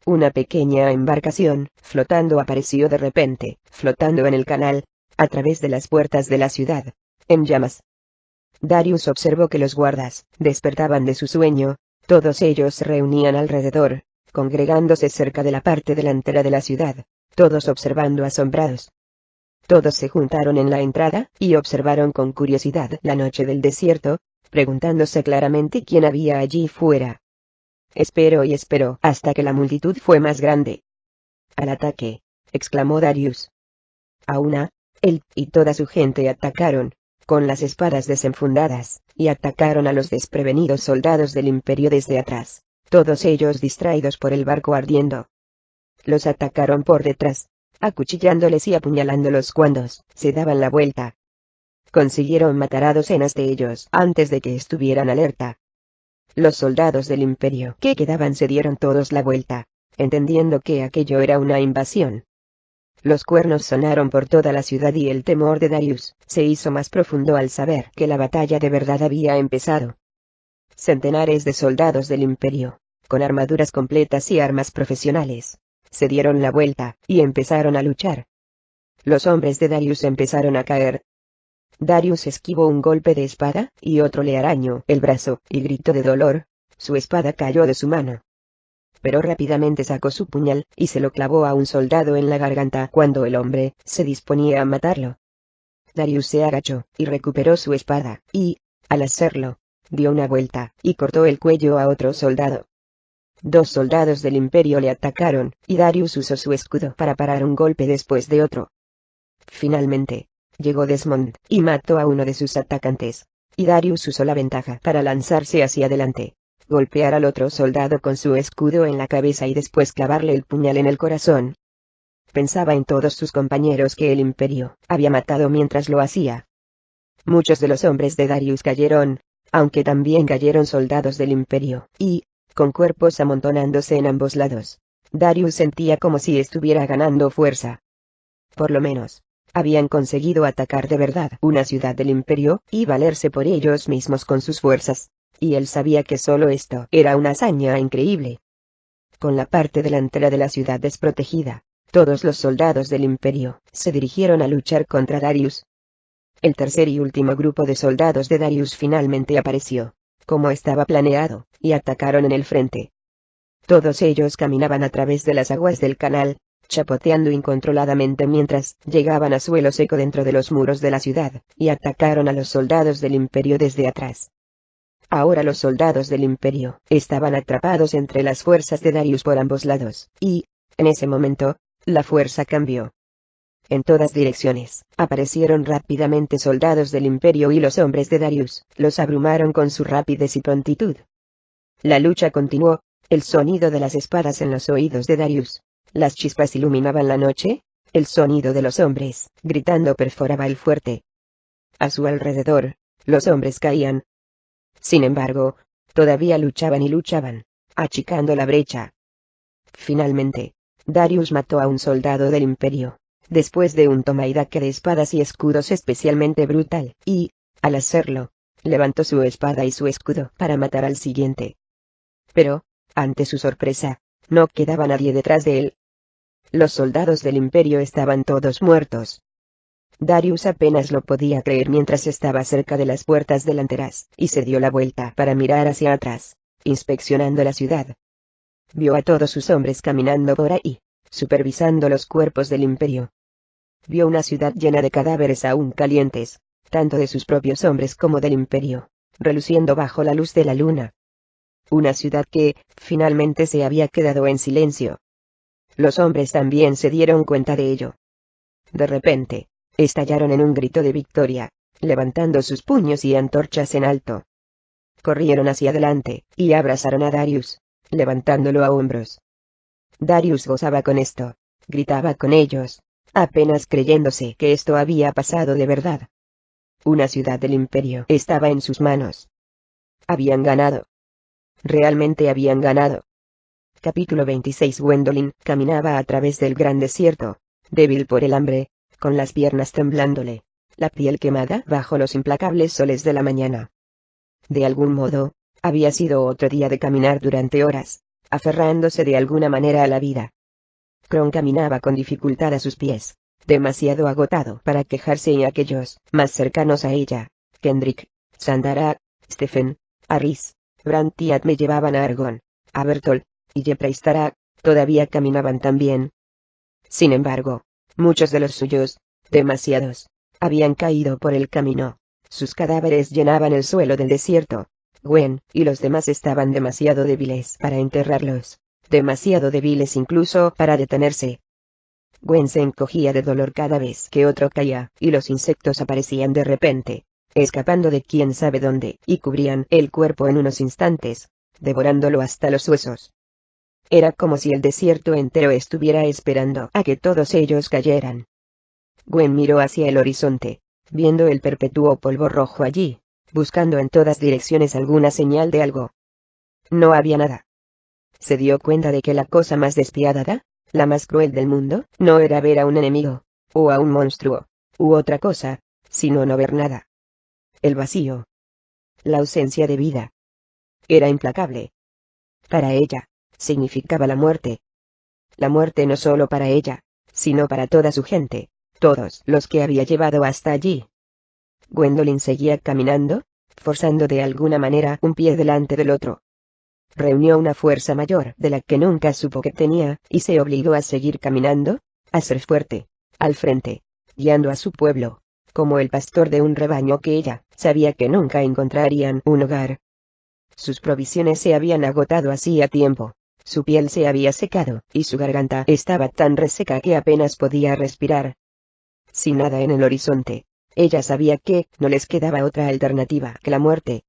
Una pequeña embarcación, flotando apareció de repente, flotando en el canal, a través de las puertas de la ciudad, en llamas. Darius observó que los guardas despertaban de su sueño, todos ellos se reunían alrededor, congregándose cerca de la parte delantera de la ciudad, todos observando asombrados. Todos se juntaron en la entrada, y observaron con curiosidad la noche del desierto, preguntándose claramente quién había allí fuera. Esperó y esperó hasta que la multitud fue más grande. «¡Al ataque!», exclamó Darius. A una, él y toda su gente atacaron, con las espadas desenfundadas, y atacaron a los desprevenidos soldados del imperio desde atrás, todos ellos distraídos por el barco ardiendo. Los atacaron por detrás, acuchillándoles y apuñalándolos cuando se daban la vuelta. Consiguieron matar a docenas de ellos antes de que estuvieran alerta. Los soldados del imperio que quedaban se dieron todos la vuelta, entendiendo que aquello era una invasión. Los cuernos sonaron por toda la ciudad y el temor de Darius se hizo más profundo al saber que la batalla de verdad había empezado. Centenares de soldados del imperio, con armaduras completas y armas profesionales, se dieron la vuelta, y empezaron a luchar. Los hombres de Darius empezaron a caer. Darius esquivó un golpe de espada, y otro le arañó el brazo, y gritó de dolor. Su espada cayó de su mano. Pero rápidamente sacó su puñal, y se lo clavó a un soldado en la garganta cuando el hombre se disponía a matarlo. Darius se agachó, y recuperó su espada, y, al hacerlo, dio una vuelta, y cortó el cuello a otro soldado. 2 soldados del imperio le atacaron, y Darius usó su escudo para parar un golpe después de otro. Finalmente, llegó Desmond, y mató a uno de sus atacantes, y Darius usó la ventaja para lanzarse hacia adelante, golpear al otro soldado con su escudo en la cabeza y después clavarle el puñal en el corazón. Pensaba en todos sus compañeros que el imperio había matado mientras lo hacía. Muchos de los hombres de Darius cayeron, aunque también cayeron soldados del imperio, y, con cuerpos amontonándose en ambos lados, Darius sentía como si estuviera ganando fuerza. Por lo menos, habían conseguido atacar de verdad una ciudad del imperio, y valerse por ellos mismos con sus fuerzas, y él sabía que solo esto era una hazaña increíble. Con la parte delantera de la ciudad desprotegida, todos los soldados del imperio se dirigieron a luchar contra Darius. El tercer y último grupo de soldados de Darius finalmente apareció, como estaba planeado, y atacaron en el frente. Todos ellos caminaban a través de las aguas del canal, chapoteando incontroladamente mientras llegaban a suelo seco dentro de los muros de la ciudad, y atacaron a los soldados del Imperio desde atrás. Ahora los soldados del Imperio estaban atrapados entre las fuerzas de Darius por ambos lados, y, en ese momento, la fuerza cambió. En todas direcciones, aparecieron rápidamente soldados del Imperio y los hombres de Darius los abrumaron con su rapidez y prontitud. La lucha continuó, el sonido de las espadas en los oídos de Darius. Las chispas iluminaban la noche, el sonido de los hombres, gritando perforaba el fuerte. A su alrededor, los hombres caían. Sin embargo, todavía luchaban y luchaban, achicando la brecha. Finalmente, Darius mató a un soldado del Imperio, después de un toma y daca de espadas y escudos especialmente brutal, y, al hacerlo, levantó su espada y su escudo para matar al siguiente. Pero, ante su sorpresa, no quedaba nadie detrás de él. Los soldados del Imperio estaban todos muertos. Darius apenas lo podía creer mientras estaba cerca de las puertas delanteras, y se dio la vuelta para mirar hacia atrás, inspeccionando la ciudad. Vio a todos sus hombres caminando por ahí, supervisando los cuerpos del Imperio. Vio una ciudad llena de cadáveres aún calientes, tanto de sus propios hombres como del Imperio, reluciendo bajo la luz de la luna. Una ciudad que, finalmente se había quedado en silencio. Los hombres también se dieron cuenta de ello. De repente, estallaron en un grito de victoria, levantando sus puños y antorchas en alto. Corrieron hacia adelante, y abrazaron a Darius, levantándolo a hombros. Darius gozaba con esto, gritaba con ellos, apenas creyéndose que esto había pasado de verdad. Una ciudad del Imperio estaba en sus manos. Habían ganado. Realmente habían ganado. Capítulo 26. Gwendolyn caminaba a través del gran desierto, débil por el hambre, con las piernas temblándole, la piel quemada bajo los implacables soles de la mañana. De algún modo, había sido otro día de caminar durante horas, aferrándose de alguna manera a la vida. Kron caminaba con dificultad a sus pies, demasiado agotado para quejarse, y aquellos más cercanos a ella, Kendrick, Sandara, Stephen, Harris, Brandt y Ad me llevaban a Argon, a Bertolt, y Jeffrey Starak, todavía caminaban también. Sin embargo, muchos de los suyos, demasiados, habían caído por el camino. Sus cadáveres llenaban el suelo del desierto. Gwen y los demás estaban demasiado débiles para enterrarlos, demasiado débiles incluso para detenerse. Gwen se encogía de dolor cada vez que otro caía, y los insectos aparecían de repente, escapando de quién sabe dónde, y cubrían el cuerpo en unos instantes, devorándolo hasta los huesos. Era como si el desierto entero estuviera esperando a que todos ellos cayeran. Gwen miró hacia el horizonte, viendo el perpetuo polvo rojo allí, buscando en todas direcciones alguna señal de algo. No había nada. Se dio cuenta de que la cosa más despiadada, la más cruel del mundo, no era ver a un enemigo, o a un monstruo, u otra cosa, sino no ver nada. El vacío. La ausencia de vida. Era implacable. Para ella, significaba la muerte. La muerte no solo para ella, sino para toda su gente, todos los que había llevado hasta allí. Gwendolyn seguía caminando, forzando de alguna manera un pie delante del otro. Reunió una fuerza mayor de la que nunca supo que tenía, y se obligó a seguir caminando, a ser fuerte, al frente, guiando a su pueblo, como el pastor de un rebaño que ella sabía que nunca encontrarían un hogar. Sus provisiones se habían agotado hacía tiempo. Su piel se había secado, y su garganta estaba tan reseca que apenas podía respirar. Sin nada en el horizonte, ella sabía que no les quedaba otra alternativa que la muerte.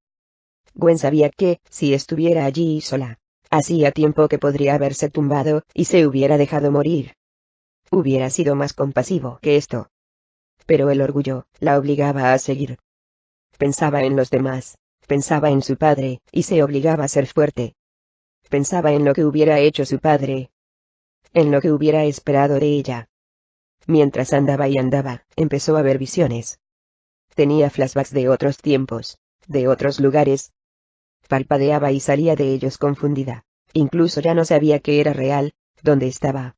Gwen sabía que, si estuviera allí sola, hacía tiempo que podría haberse tumbado, y se hubiera dejado morir. Hubiera sido más compasivo que esto. Pero el orgullo la obligaba a seguir. Pensaba en los demás, pensaba en su padre, y se obligaba a ser fuerte. Pensaba en lo que hubiera hecho su padre, en lo que hubiera esperado de ella. Mientras andaba y andaba, empezó a ver visiones. Tenía flashbacks de otros tiempos, de otros lugares. Palpadeaba y salía de ellos confundida. Incluso ya no sabía qué era real, dónde estaba.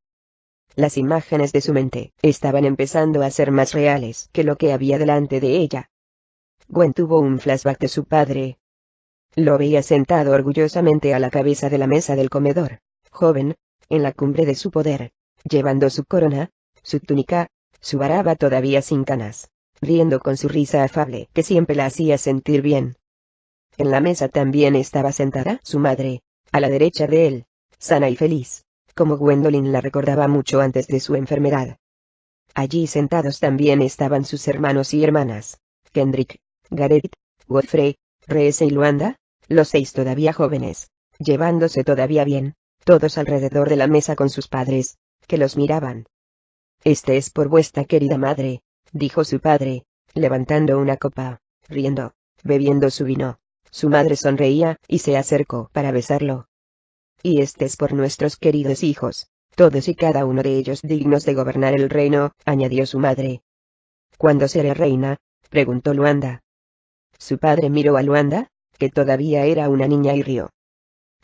Las imágenes de su mente estaban empezando a ser más reales que lo que había delante de ella. Gwen tuvo un flashback de su padre. Lo veía sentado orgullosamente a la cabeza de la mesa del comedor, joven, en la cumbre de su poder, llevando su corona, su túnica, su barba todavía sin canas, riendo con su risa afable que siempre la hacía sentir bien. En la mesa también estaba sentada su madre, a la derecha de él, sana y feliz, como Gwendolyn la recordaba mucho antes de su enfermedad. Allí sentados también estaban sus hermanos y hermanas, Kendrick, Gareth, Godfrey, Reese y Luanda, los 6 todavía jóvenes, llevándose todavía bien, todos alrededor de la mesa con sus padres, que los miraban. «Este es por vuestra querida madre», dijo su padre, levantando una copa, riendo, bebiendo su vino. Su madre sonreía, y se acercó para besarlo. «Y este es por nuestros queridos hijos, todos y cada uno de ellos dignos de gobernar el reino», añadió su madre. «¿Cuándo seré reina?», preguntó Luanda. Su padre miró a Luanda, que todavía era una niña, y rió.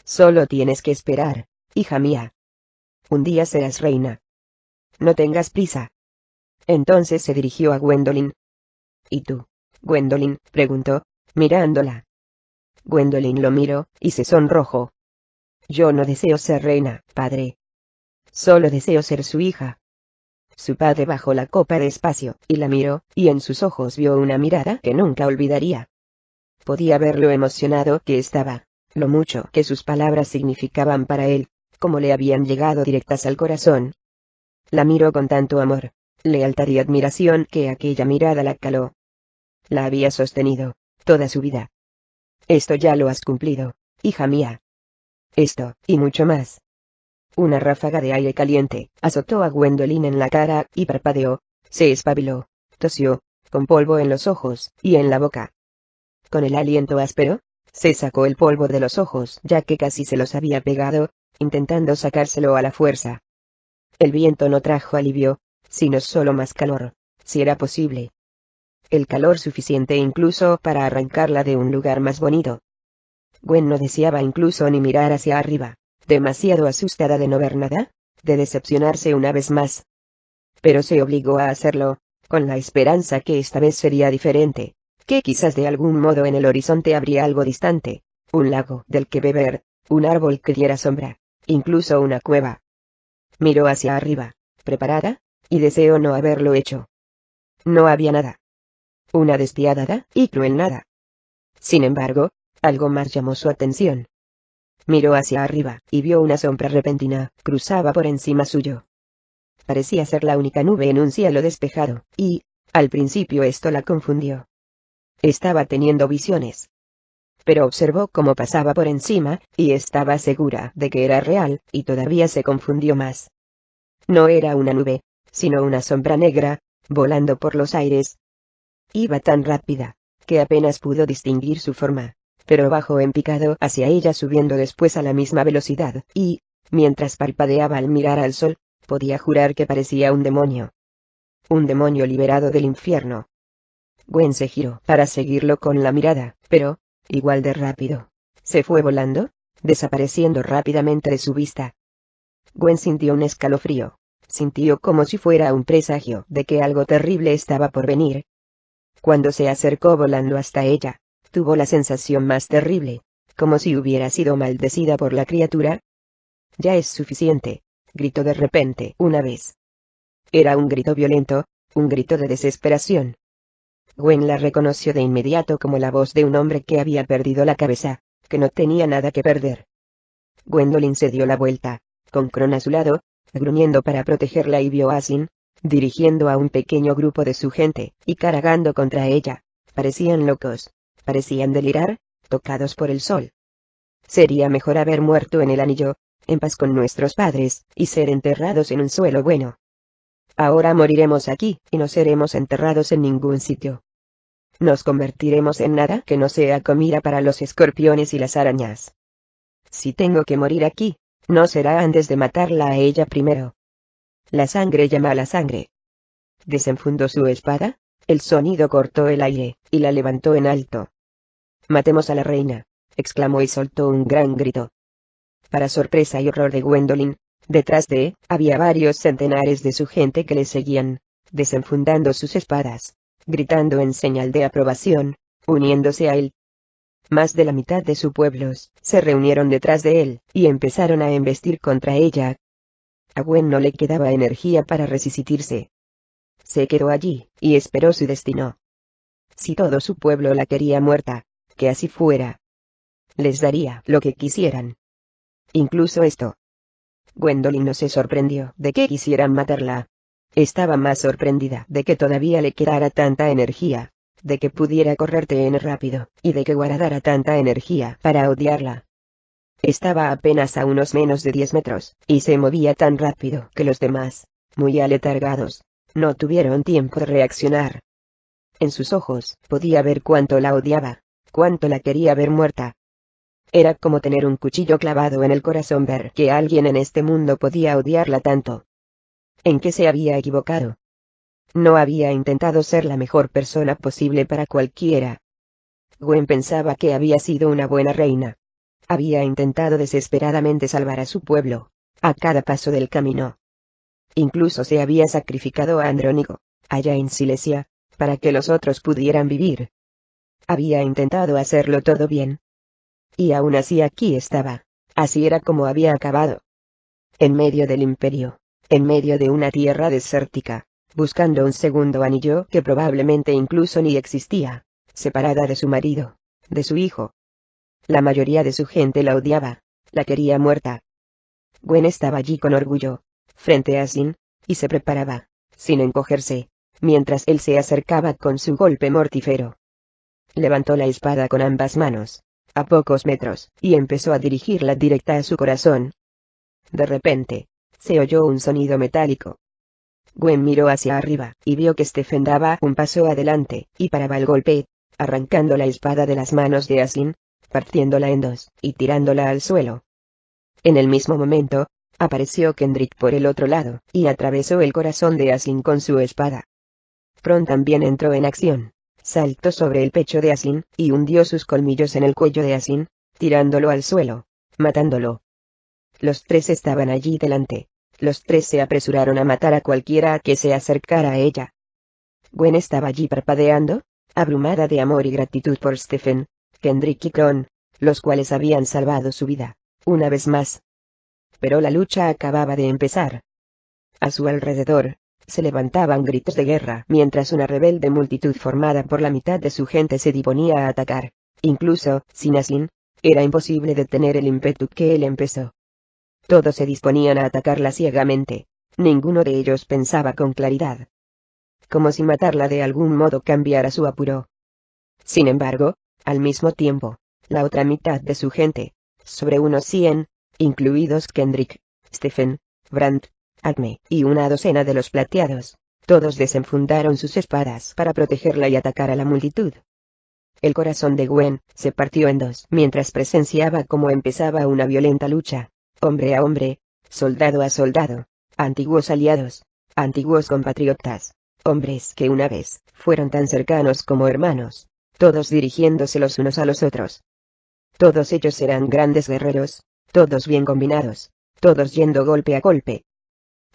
«Solo tienes que esperar, hija mía. Un día serás reina. No tengas prisa». Entonces se dirigió a Gwendolyn. «¿Y tú, Gwendolyn?», preguntó, mirándola. Gwendolyn lo miró, y se sonrojó. «Yo no deseo ser reina, padre. Solo deseo ser su hija». Su padre bajó la copa despacio, y la miró, y en sus ojos vio una mirada que nunca olvidaría. Podía ver lo emocionado que estaba, lo mucho que sus palabras significaban para él, como le habían llegado directas al corazón. La miró con tanto amor, lealtad y admiración que aquella mirada la caló. La había sostenido, toda su vida. «Esto ya lo has cumplido, hija mía. Esto, y mucho más». Una ráfaga de aire caliente azotó a Gwendolyn en la cara, y parpadeó, se espabiló, tosió, con polvo en los ojos, y en la boca. Con el aliento áspero, se sacó el polvo de los ojos ya que casi se los había pegado, intentando sacárselo a la fuerza. El viento no trajo alivio, sino solo más calor, si era posible. El calor suficiente incluso para arrancarla de un lugar más bonito. Gwen no deseaba incluso ni mirar hacia arriba, demasiado asustada de no ver nada, de decepcionarse una vez más. Pero se obligó a hacerlo, con la esperanza que esta vez sería diferente, que quizás de algún modo en el horizonte habría algo distante, un lago del que beber, un árbol que diera sombra, incluso una cueva. Miró hacia arriba, preparada, y deseó no haberlo hecho. No había nada. Una despiadada y cruel nada. Sin embargo, algo más llamó su atención. Miró hacia arriba, y vio una sombra repentina, cruzaba por encima suyo. Parecía ser la única nube en un cielo despejado, y, al principio esto la confundió. Estaba teniendo visiones. Pero observó cómo pasaba por encima, y estaba segura de que era real, y todavía se confundió más. No era una nube, sino una sombra negra, volando por los aires. Iba tan rápida, que apenas pudo distinguir su forma, pero bajó en picado hacia ella subiendo después a la misma velocidad, y, mientras parpadeaba al mirar al sol, podía jurar que parecía un demonio. Un demonio liberado del infierno. Gwen se giró para seguirlo con la mirada, pero, igual de rápido, se fue volando, desapareciendo rápidamente de su vista. Gwen sintió un escalofrío, sintió como si fuera un presagio de que algo terrible estaba por venir. Cuando se acercó volando hasta ella, tuvo la sensación más terrible, como si hubiera sido maldecida por la criatura. «Ya es suficiente», gritó de repente una vez. Era un grito violento, un grito de desesperación. Gwen la reconoció de inmediato como la voz de un hombre que había perdido la cabeza, que no tenía nada que perder. Gwendolyn se dio la vuelta, con Kron a su lado, gruñendo para protegerla, y vio a Sin, dirigiendo a un pequeño grupo de su gente, y cargando contra ella. Parecían locos, parecían delirar, tocados por el sol. Sería mejor haber muerto en el anillo, en paz con nuestros padres, y ser enterrados en un suelo bueno. Ahora moriremos aquí, y no seremos enterrados en ningún sitio. Nos convertiremos en nada que no sea comida para los escorpiones y las arañas. Si tengo que morir aquí, no será antes de matarla a ella primero. La sangre llama a la sangre. Desenfundó su espada, el sonido cortó el aire, y la levantó en alto. «Matemos a la reina», exclamó y soltó un gran grito. Para sorpresa y horror de Gwendolyn, Detrás de, había varios centenares de su gente que le seguían, desenfundando sus espadas, gritando en señal de aprobación, uniéndose a él. Más de la mitad de sus pueblos se reunieron detrás de él, y empezaron a embestir contra ella. A Gwen no le quedaba energía para resistirse. Se quedó allí, y esperó su destino. Si todo su pueblo la quería muerta, que así fuera. Les daría lo que quisieran. Incluso esto. Gwendolyn no se sorprendió de que quisieran matarla. Estaba más sorprendida de que todavía le quedara tanta energía, de que pudiera correr tan rápido, y de que guardara tanta energía para odiarla. Estaba apenas a unos menos de 10 metros, y se movía tan rápido que los demás, muy aletargados, no tuvieron tiempo de reaccionar. En sus ojos podía ver cuánto la odiaba, cuánto la quería ver muerta. Era como tener un cuchillo clavado en el corazón ver que alguien en este mundo podía odiarla tanto. ¿En qué se había equivocado? No había intentado ser la mejor persona posible para cualquiera. Gwen pensaba que había sido una buena reina. Había intentado desesperadamente salvar a su pueblo, a cada paso del camino. Incluso se había sacrificado a Andrónico, allá en Silesia, para que los otros pudieran vivir. Había intentado hacerlo todo bien. Y aún así aquí estaba. Así era como había acabado. En medio del imperio, en medio de una tierra desértica, buscando un segundo anillo que probablemente incluso ni existía, separada de su marido, de su hijo. La mayoría de su gente la odiaba, la quería muerta. Gwen estaba allí con orgullo, frente a Sin, y se preparaba, sin encogerse, mientras él se acercaba con su golpe mortífero. Levantó la espada con ambas manos, a pocos metros, y empezó a dirigirla directa a su corazón. De repente, se oyó un sonido metálico. Gwen miró hacia arriba, y vio que Stephen daba un paso adelante, y paraba el golpe, arrancando la espada de las manos de Asin, partiéndola en dos, y tirándola al suelo. En el mismo momento, apareció Kendrick por el otro lado, y atravesó el corazón de Asin con su espada. Pron también entró en acción. Saltó sobre el pecho de Asin, y hundió sus colmillos en el cuello de Asin, tirándolo al suelo, matándolo. Los tres estaban allí delante. Los tres se apresuraron a matar a cualquiera que se acercara a ella. Gwen estaba allí parpadeando, abrumada de amor y gratitud por Stephen, Kendrick y Cron, los cuales habían salvado su vida, una vez más. Pero la lucha acababa de empezar. A su alrededor, se levantaban gritos de guerra mientras una rebelde multitud formada por la mitad de su gente se disponía a atacar. Incluso, sin Asin, era imposible detener el ímpetu que él empezó. Todos se disponían a atacarla ciegamente. Ninguno de ellos pensaba con claridad. Como si matarla de algún modo cambiara su apuro. Sin embargo, al mismo tiempo, la otra mitad de su gente, sobre unos 100, incluidos Kendrick, Stephen, Brandt, Acme, y una docena de los plateados, todos desenfundaron sus espadas para protegerla y atacar a la multitud. El corazón de Gwen se partió en dos mientras presenciaba cómo empezaba una violenta lucha, hombre a hombre, soldado a soldado, antiguos aliados, antiguos compatriotas, hombres que una vez fueron tan cercanos como hermanos, todos dirigiéndose los unos a los otros. Todos ellos eran grandes guerreros, todos bien combinados, todos yendo golpe a golpe.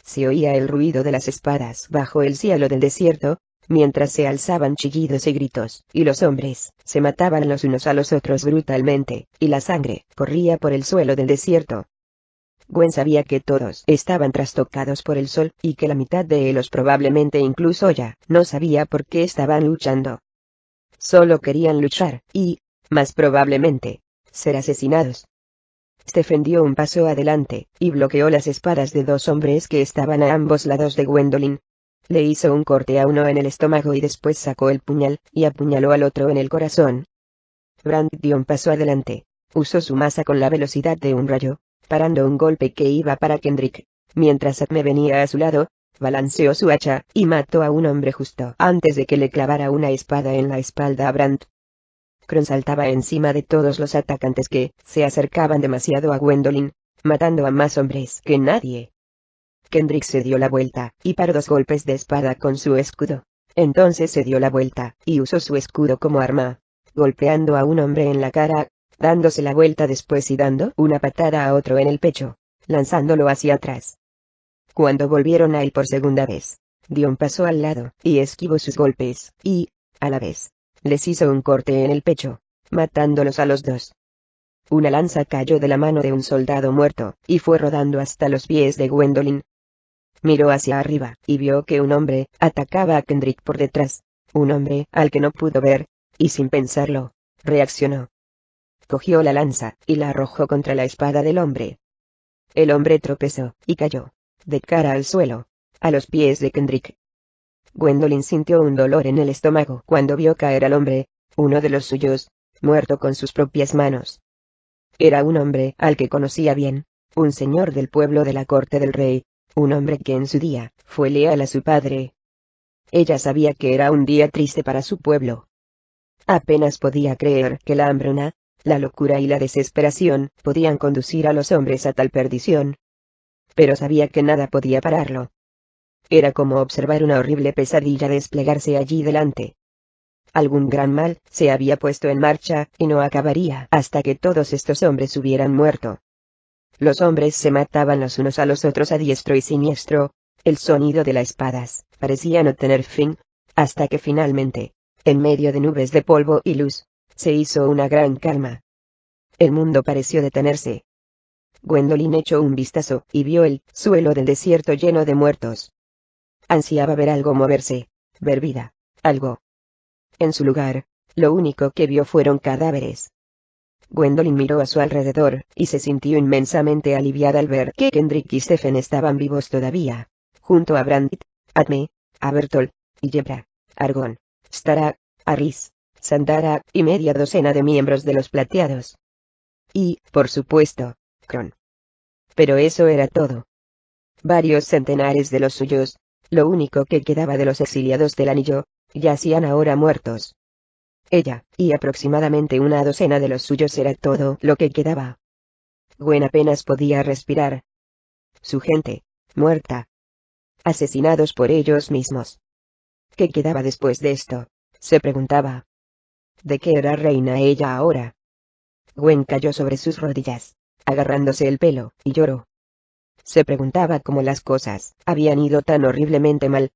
Se oía el ruido de las espadas bajo el cielo del desierto, mientras se alzaban chillidos y gritos, y los hombres se mataban los unos a los otros brutalmente, y la sangre corría por el suelo del desierto. Gwen sabía que todos estaban trastocados por el sol, y que la mitad de ellos probablemente incluso ya no sabía por qué estaban luchando. Solo querían luchar, y, más probablemente, ser asesinados. Stephen dio un paso adelante, y bloqueó las espadas de dos hombres que estaban a ambos lados de Gwendolyn. Le hizo un corte a uno en el estómago y después sacó el puñal, y apuñaló al otro en el corazón. Brandt dio un paso adelante, usó su masa con la velocidad de un rayo, parando un golpe que iba para Kendrick, mientras Acme venía a su lado, balanceó su hacha, y mató a un hombre justo antes de que le clavara una espada en la espalda a Brandt. Cron saltaba encima de todos los atacantes que se acercaban demasiado a Gwendolyn, matando a más hombres que nadie. Kendrick se dio la vuelta, y paró dos golpes de espada con su escudo. Entonces se dio la vuelta, y usó su escudo como arma, golpeando a un hombre en la cara, dándose la vuelta después y dando una patada a otro en el pecho, lanzándolo hacia atrás. Cuando volvieron a él por segunda vez, dio un paso al lado, y esquivó sus golpes, y, a la vez, les hizo un corte en el pecho, matándolos a los dos. Una lanza cayó de la mano de un soldado muerto, y fue rodando hasta los pies de Gwendolyn. Miró hacia arriba, y vio que un hombre atacaba a Kendrick por detrás, un hombre al que no pudo ver, y sin pensarlo, reaccionó. Cogió la lanza, y la arrojó contra la espada del hombre. El hombre tropezó, y cayó, de cara al suelo, a los pies de Kendrick. Gwendolyn sintió un dolor en el estómago cuando vio caer al hombre, uno de los suyos, muerto con sus propias manos. Era un hombre al que conocía bien, un señor del pueblo de la corte del rey, un hombre que en su día fue leal a su padre. Ella sabía que era un día triste para su pueblo. Apenas podía creer que la hambruna, la locura y la desesperación podían conducir a los hombres a tal perdición. Pero sabía que nada podía pararlo. Era como observar una horrible pesadilla desplegarse allí delante. Algún gran mal se había puesto en marcha, y no acabaría hasta que todos estos hombres hubieran muerto. Los hombres se mataban los unos a los otros a diestro y siniestro, el sonido de las espadas parecía no tener fin, hasta que finalmente, en medio de nubes de polvo y luz, se hizo una gran calma. El mundo pareció detenerse. Gwendolyn echó un vistazo, y vio el suelo del desierto lleno de muertos. Ansiaba ver algo moverse, ver vida, algo. En su lugar, lo único que vio fueron cadáveres. Gwendolyn miró a su alrededor, y se sintió inmensamente aliviada al ver que Kendrick y Stephen estaban vivos todavía, junto a Brandit, Adme, a Bertolt, y Jebra, Argon, Starak, Arlis, Sandara, y media docena de miembros de los Plateados. Y, por supuesto, Kron. Pero eso era todo. Varios centenares de los suyos, lo único que quedaba de los exiliados del anillo, yacían ahora muertos. Ella, y aproximadamente una docena de los suyos era todo lo que quedaba. Gwen apenas podía respirar. Su gente, muerta. Asesinados por ellos mismos. ¿Qué quedaba después de esto?, se preguntaba. ¿De qué era reina ella ahora? Gwen cayó sobre sus rodillas, agarrándose el pelo, y lloró. Se preguntaba cómo las cosas habían ido tan horriblemente mal,